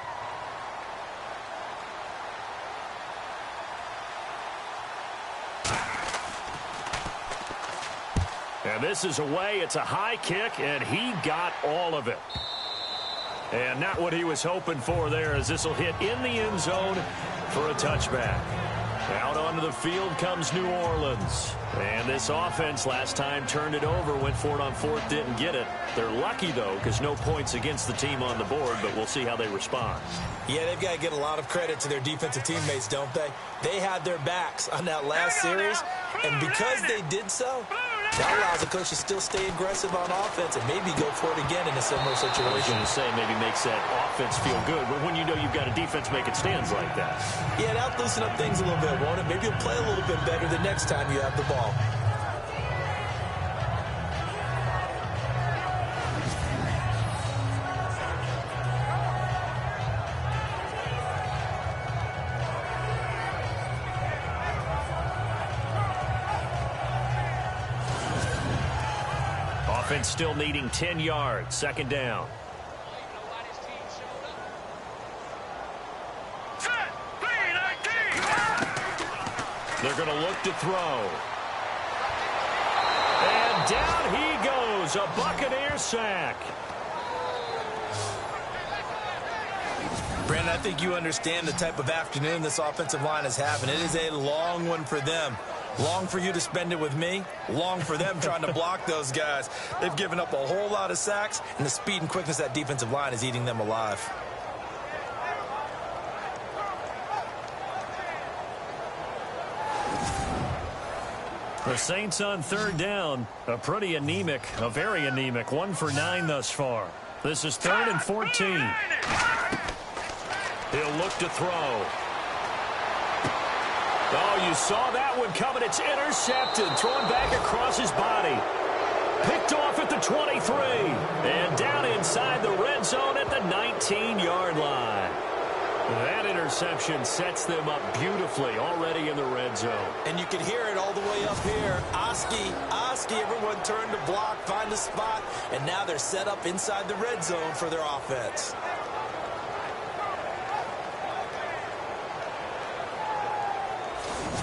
And this is away. It's a high kick, and he got all of it. And not what he was hoping for there, as this will hit in the end zone for a touchback. Out onto the field comes New Orleans. And this offense last time turned it over, went for it on fourth, didn't get it. They're lucky, though, because no points against the team on the board, but we'll see how they respond. Yeah, they've got to get a lot of credit to their defensive teammates, don't they? They had their backs on that last series, and because they did so, that allows the coach to still stay aggressive on offense and maybe go for it again in a similar situation. I was going to say maybe makes that offense feel good, but when you know you've got a defense making stands like that. Yeah, that'll loosen up things a little bit, won't it? Maybe you'll play a little bit better the next time you have the ball. Offense still needing 10 yards. Second down. They're going to look to throw. And down he goes. A Buccaneer sack. Brandon, I think you understand the type of afternoon this offensive line is having. It is a long one for them. Long for you to spend it with me. Long for them trying to block those guys. They've given up a whole lot of sacks, and the speed and quickness of that defensive line is eating them alive. The Saints on third down. A pretty anemic, a very anemic 1 for 9 thus far. This is 3rd and 14. He'll look to throw. Oh, you saw that one coming. It's intercepted. Thrown back across his body. Picked off at the 23. And down inside the red zone at the 19-yard line. That interception sets them up beautifully already in the red zone. And you can hear it all the way up here. Oski, everyone turned to block, find a spot, and now they're set up inside the red zone for their offense.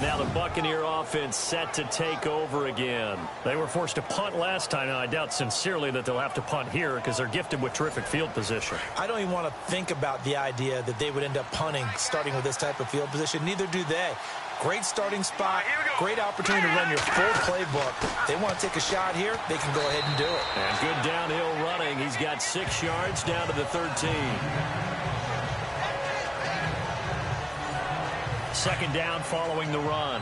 Now the Buccaneer offense set to take over again. They were forced to punt last time. Now, I doubt sincerely that they'll have to punt here because they're gifted with terrific field position. I don't even want to think about the idea that they would end up punting starting with this type of field position. Neither do they. Great starting spot, great opportunity to run your full playbook. They want to take a shot here, they can go ahead and do it. And good downhill running. He's got 6 yards down to the 13. Second down following the run.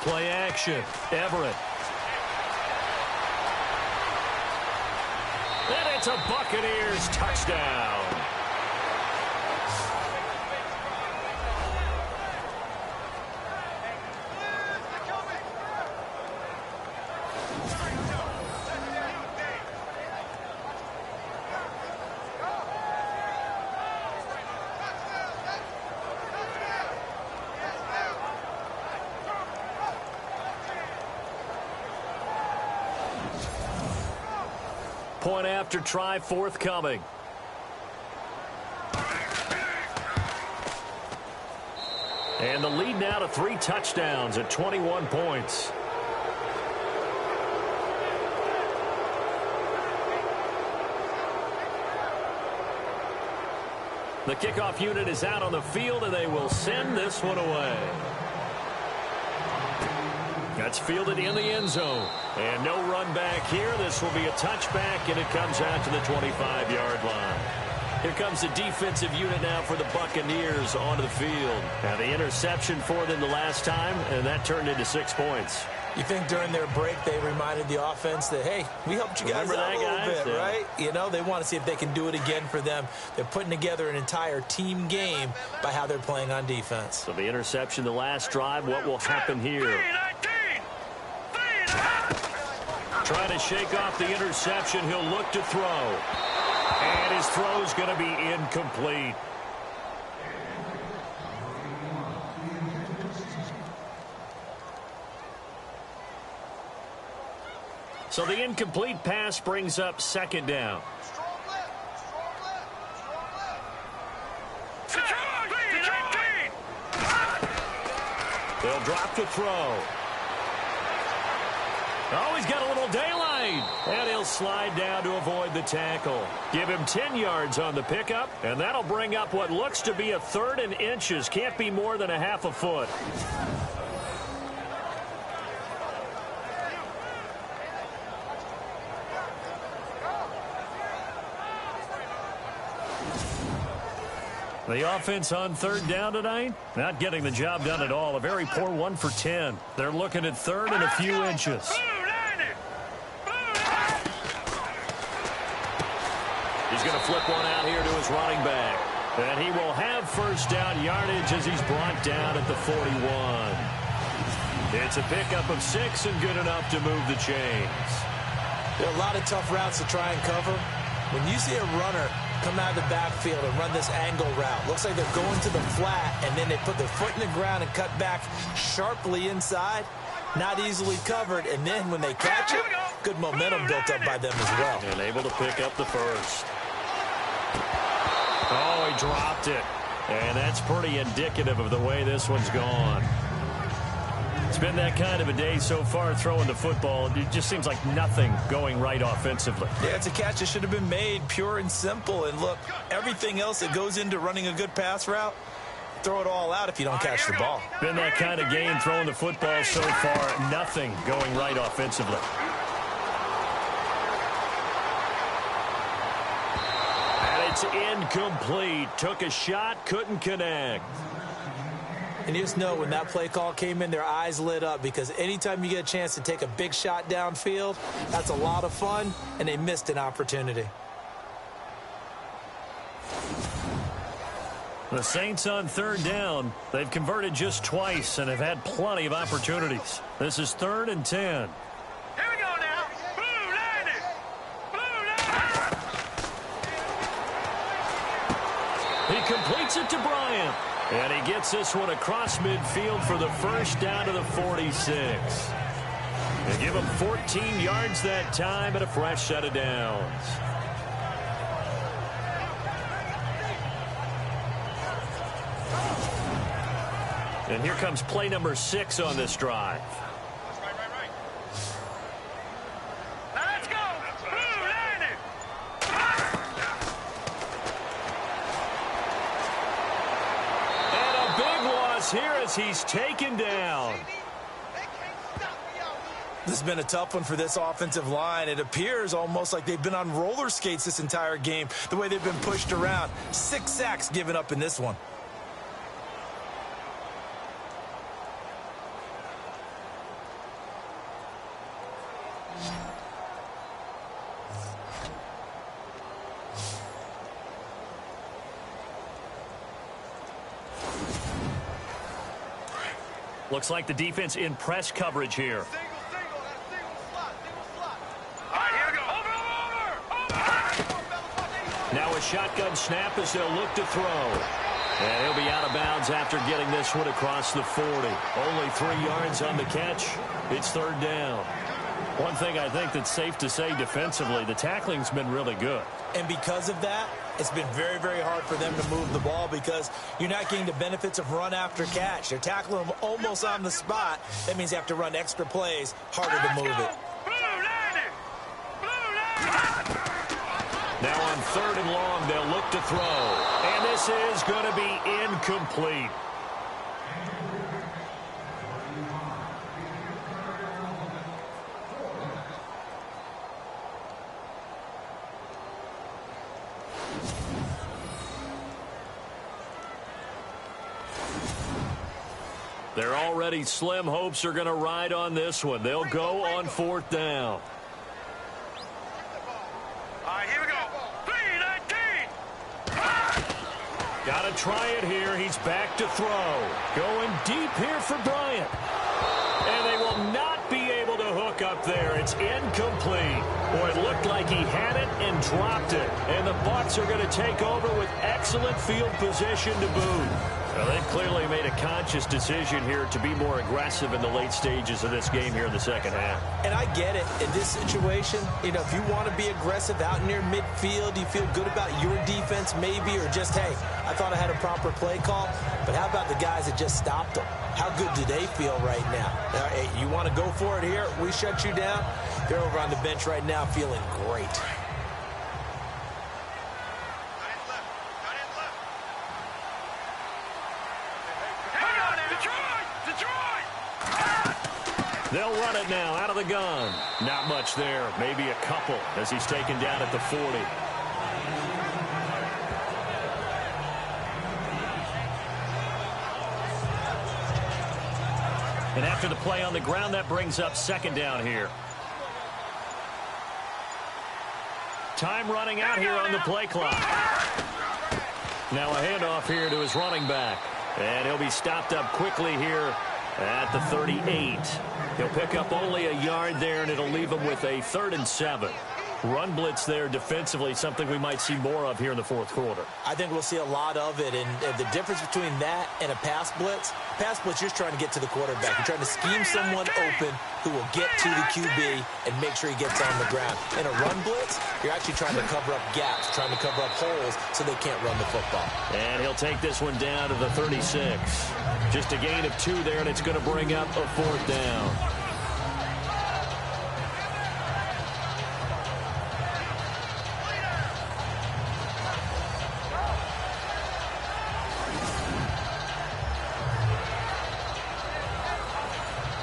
Play action. Everett. And it's a Buccaneers touchdown. Point after try forthcoming. And the lead now to 3 touchdowns at 21 points. The kickoff unit is out on the field, and they will send this one away. That's fielded in the end zone. And no run back here. This will be a touchback, and it comes out to the 25-yard line. Here comes the defensive unit now for the Buccaneers onto the field. Now the interception for them the last time, and that turned into 6 points. You think during their break they reminded the offense that, hey, we helped you guys out a little bit, right? You know, they want to see if they can do it again for them. They're putting together an entire team game by how they're playing on defense. So the interception the last drive, what will happen here? Trying to shake off the interception. He'll look to throw. And his throw's going to be incomplete. So the incomplete pass brings up 2nd down. They'll drop to throw. Oh, he's got a little daylight. And he'll slide down to avoid the tackle. Give him 10 yards on the pickup, and that'll bring up what looks to be a 3rd and inches. Can't be more than a half a foot. The offense on 3rd down tonight, not getting the job done at all. A very poor 1 for 10. They're looking at 3rd and a few inches. He's going to flip one out here to his running back. And he will have 1st down yardage as he's brought down at the 41. It's a pickup of 6 and good enough to move the chains. There are a lot of tough routes to try and cover. When you see a runner come out of the backfield and run this angle route, looks like they're going to the flat, and then they put their foot in the ground and cut back sharply inside. Not easily covered, and then when they catch it, good momentum built up by them as well. And able to pick up the 1st. Oh, he dropped it. And that's pretty indicative of the way this one's gone. It's been that kind of a day so far throwing the football. It just seems like nothing going right offensively. Yeah, it's a catch that should have been made, pure and simple. And look, everything else that goes into running a good pass route, throw it all out if you don't catch the ball. Been that kind of game throwing the football so far. Nothing going right offensively. And it's incomplete. Took a shot, couldn't connect. And you just know when that play call came in, their eyes lit up, because anytime you get a chance to take a big shot downfield, that's a lot of fun, and they missed an opportunity. The Saints on 3rd down. They've converted just twice and have had plenty of opportunities. This is 3rd and 10. Here we go now. Blue line it. Blue line. He completes it to Bryant. And he gets this one across midfield for the 1st down to the 46. They give him 14 yards that time and a fresh set of downs. And here comes play number 6 on this drive. Right. Now let's go. Blue line it. And a big loss here as he's taken down. This has been a tough one for this offensive line. It appears almost like they've been on roller skates this entire game, the way they've been pushed around. 6 sacks given up in this one. Looks like the defense in press coverage here. Now a shotgun snap as they'll look to throw. And he'll be out of bounds after getting this one across the 40. Only 3 yards on the catch. It's third down. One thing I think that's safe to say defensively, the tackling's been really good. And because of that, it's been very, very hard for them to move the ball because you're not getting the benefits of run after catch. They're tackling them almost on the spot. That means you have to run extra plays, harder to move it. Now on 3rd and long, they'll look to throw. And this is going to be incomplete. Their already slim hopes are going to ride on this one. They'll go on 4th down. All right, here we go. 3-19. Got to try it here. He's back to throw. Going deep here for Bryant. And they will not be able to hook up there. It's incomplete. Boy, it looked like he had it and dropped it. And the Bucs are going to take over with excellent field position to boot. Well, they've clearly made a conscious decision here to be more aggressive in the late stages of this game here in the second half. And I get it. In this situation, you know, if you want to be aggressive out near midfield, you feel good about your defense maybe, or just, hey, I thought I had a proper play call. But how about the guys that just stopped them? How good do they feel right now? Hey, you want to go for it here? We shut you down? They're over on the bench right now feeling great. They'll run it now out of the gun. Not much there. Maybe a couple as he's taken down at the 40. And after the play on the ground, that brings up 2nd down here. Time running out here on the play clock. Now a handoff here to his running back. And he'll be stopped up quickly here at the 38. He'll pick up only a yard there, and it'll leave him with a 3rd and 7. Run blitz there defensively, something we might see more of here in the 4th quarter. I think we'll see a lot of it, and the difference between that and a pass blitz, you're just trying to get to the quarterback. You're trying to scheme someone open who will get to the QB and make sure he gets on the ground. In a run blitz, you're actually trying to cover up gaps, trying to cover up holes so they can't run the football. And he'll take this one down to the 36. Just a gain of 2 there, and it's going to bring up a 4th down.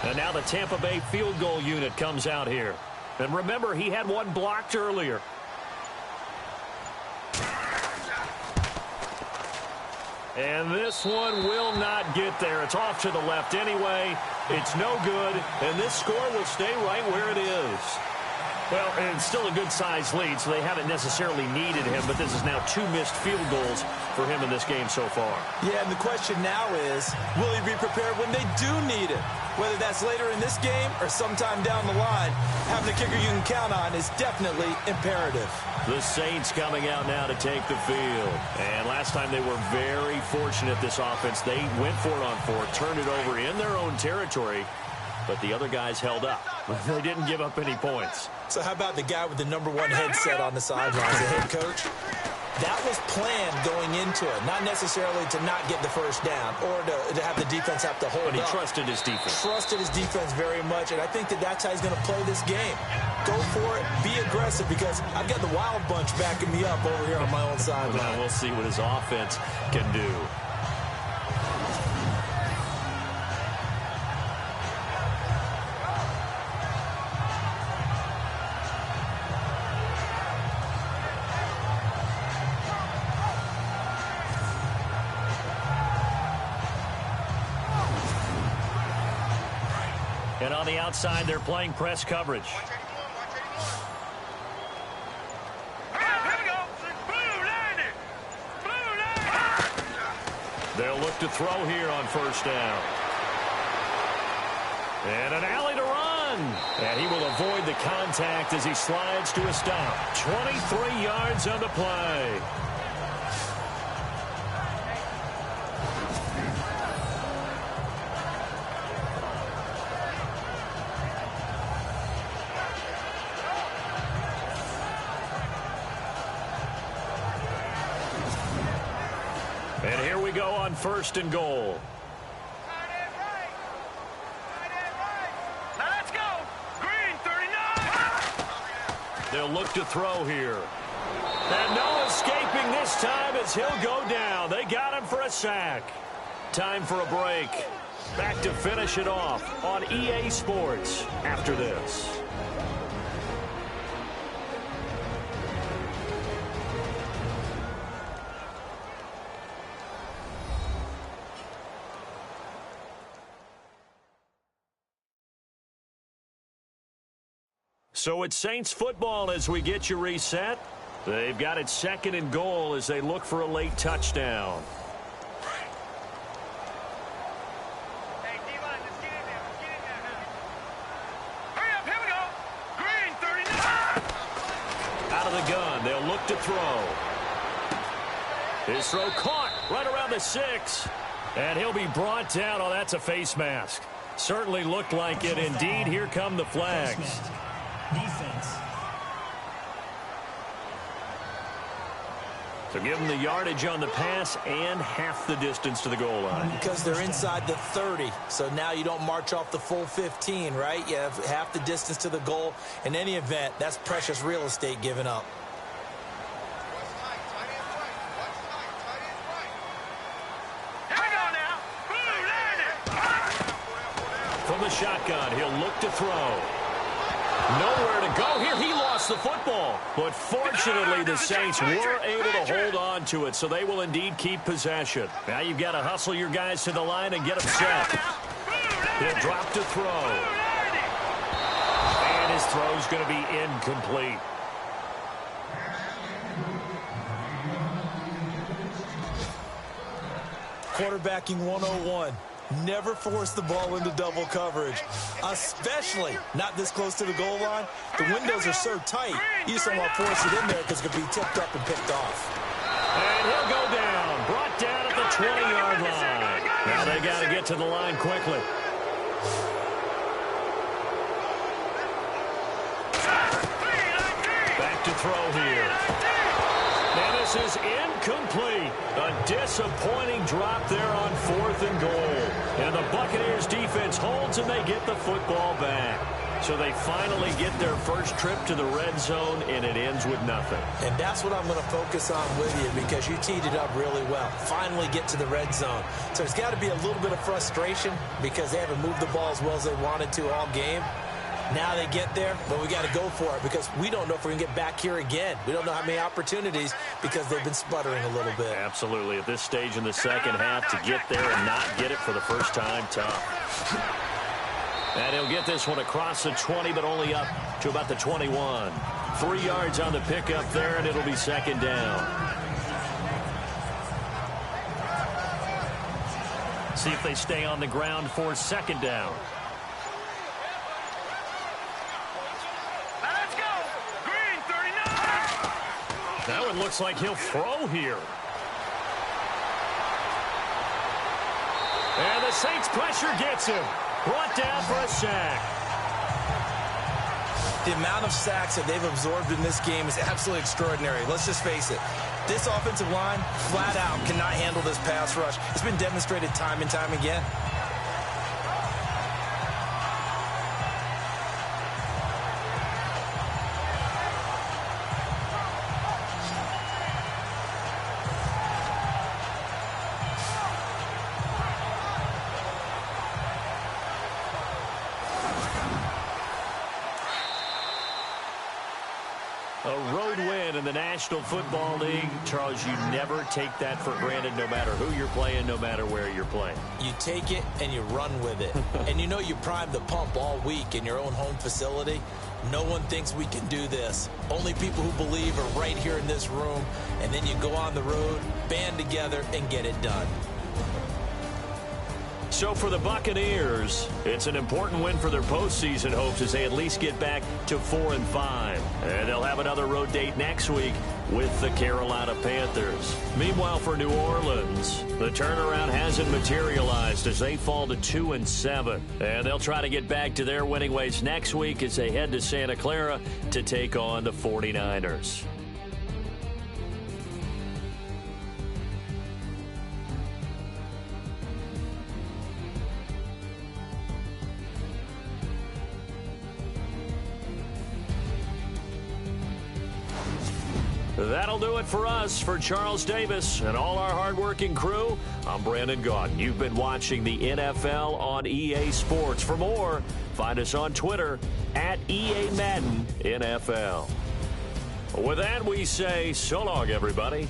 And now the Tampa Bay field goal unit comes out here. And remember, he had one blocked earlier. And this one will not get there. It's off to the left anyway. It's no good. And this score will stay right where it is. Well, and it's still a good-sized lead, so they haven't necessarily needed him, but this is now 2 missed field goals for him in this game so far. Yeah, and the question now is, will he be prepared when they do need it? Whether that's later in this game or sometime down the line, having a kicker you can count on is definitely imperative. The Saints coming out now to take the field. And last time they were very fortunate, this offense. They went for it on 4th, turned it over in their own territory, but the other guys held up. They didn't give up any points. So how about the guy with the number 1 headset on the sidelines, the head coach? That was planned going into it, not necessarily to not get the first down or to have the defense have to hold up. But he trusted his defense. Trusted his defense very much, and I think that's how he's going to play this game. Go for it, be aggressive, because I've got the wild bunch backing me up over here on my own sideline. Well, we'll see what his offense can do. And on the outside, they're playing press coverage. They'll look to throw here on first down. And an alley to run. And he will avoid the contact as he slides to a stop. 23 yards on the play. And here we go on first and goal. Now let's go. Green 39. They'll look to throw here. And no escaping this time as he'll go down. They got him for a sack. Time for a break. Back to finish it off on EA Sports after this. So it's Saints football as we get you reset. They've got it second and goal as they look for a late touchdown. Hey, D-line, let's get in there. Let's get in there now. Hurry up, here we go. Green 39. Out of the gun, they'll look to throw. His throw caught right around the 6. And he'll be brought down. Oh, that's a face mask. Certainly looked like it. Indeed, here come the flags. Defense. So give them the yardage on the pass and half the distance to the goal line. Because they're inside the 30, so now you don't march off the full 15, right? You have half the distance to the goal. In any event, that's precious real estate given up. Here we go now. Blue landed. From the shotgun, he'll look to throw. Nowhere to go here. He lost the football. But fortunately, the Saints were able to hold on to it, so they will indeed keep possession. Now you've got to hustle your guys to the line and get them set. He'll drop to throw. And his throw's going to be incomplete. Quarterbacking 101. Never force the ball into double coverage, especially not this close to the goal line. The windows are so tight, you just don't want to force it in there because it could be tipped up and picked off. And he'll go down, brought down at the 20-yard line. Now they got to get to the line quickly. Back to throw here. And this is incomplete. A disappointing drop there on 4th and goal. And the Buccaneers defense holds and they get the football back. So they finally get their first trip to the red zone, and it ends with nothing. And that's what I'm going to focus on with you because you teed it up really well. Finally get to the red zone. So there's got to be a little bit of frustration because they haven't moved the ball as well as they wanted to all game. Now they get there, but we got to go for it because we don't know if we're going to get back here again. We don't know how many opportunities because they've been sputtering a little bit. Absolutely. At this stage in the second half, to get there and not get it for the first time, tough. And he'll get this one across the 20, but only up to about the 21. 3 yards on the pickup there, and it'll be second down. See if they stay on the ground for second down. That one looks like he'll throw here. And the Saints pressure gets him. Brought down for a sack. The amount of sacks that they've absorbed in this game is absolutely extraordinary. Let's just face it. This offensive line, flat out, cannot handle this pass rush. It's been demonstrated time and time again. A road win in the National Football League. Charles, you never take that for granted no matter who you're playing, no matter where you're playing. You take it and you run with it. And you know you primed the pump all week in your own home facility. No one thinks we can do this. Only people who believe are right here in this room. And then you go on the road, band together, and get it done. So for the Buccaneers, it's an important win for their postseason hopes as they at least get back to 4-5. And they'll have another road date next week with the Carolina Panthers. Meanwhile, for New Orleans, the turnaround hasn't materialized as they fall to 2-7. And they'll try to get back to their winning ways next week as they head to Santa Clara to take on the 49ers. That'll do it for us. For Charles Davis and all our hardworking crew, I'm Brandon Gaudin. You've been watching the NFL on EA Sports. For more, find us on Twitter at EA Madden NFL. With that, we say so long, everybody.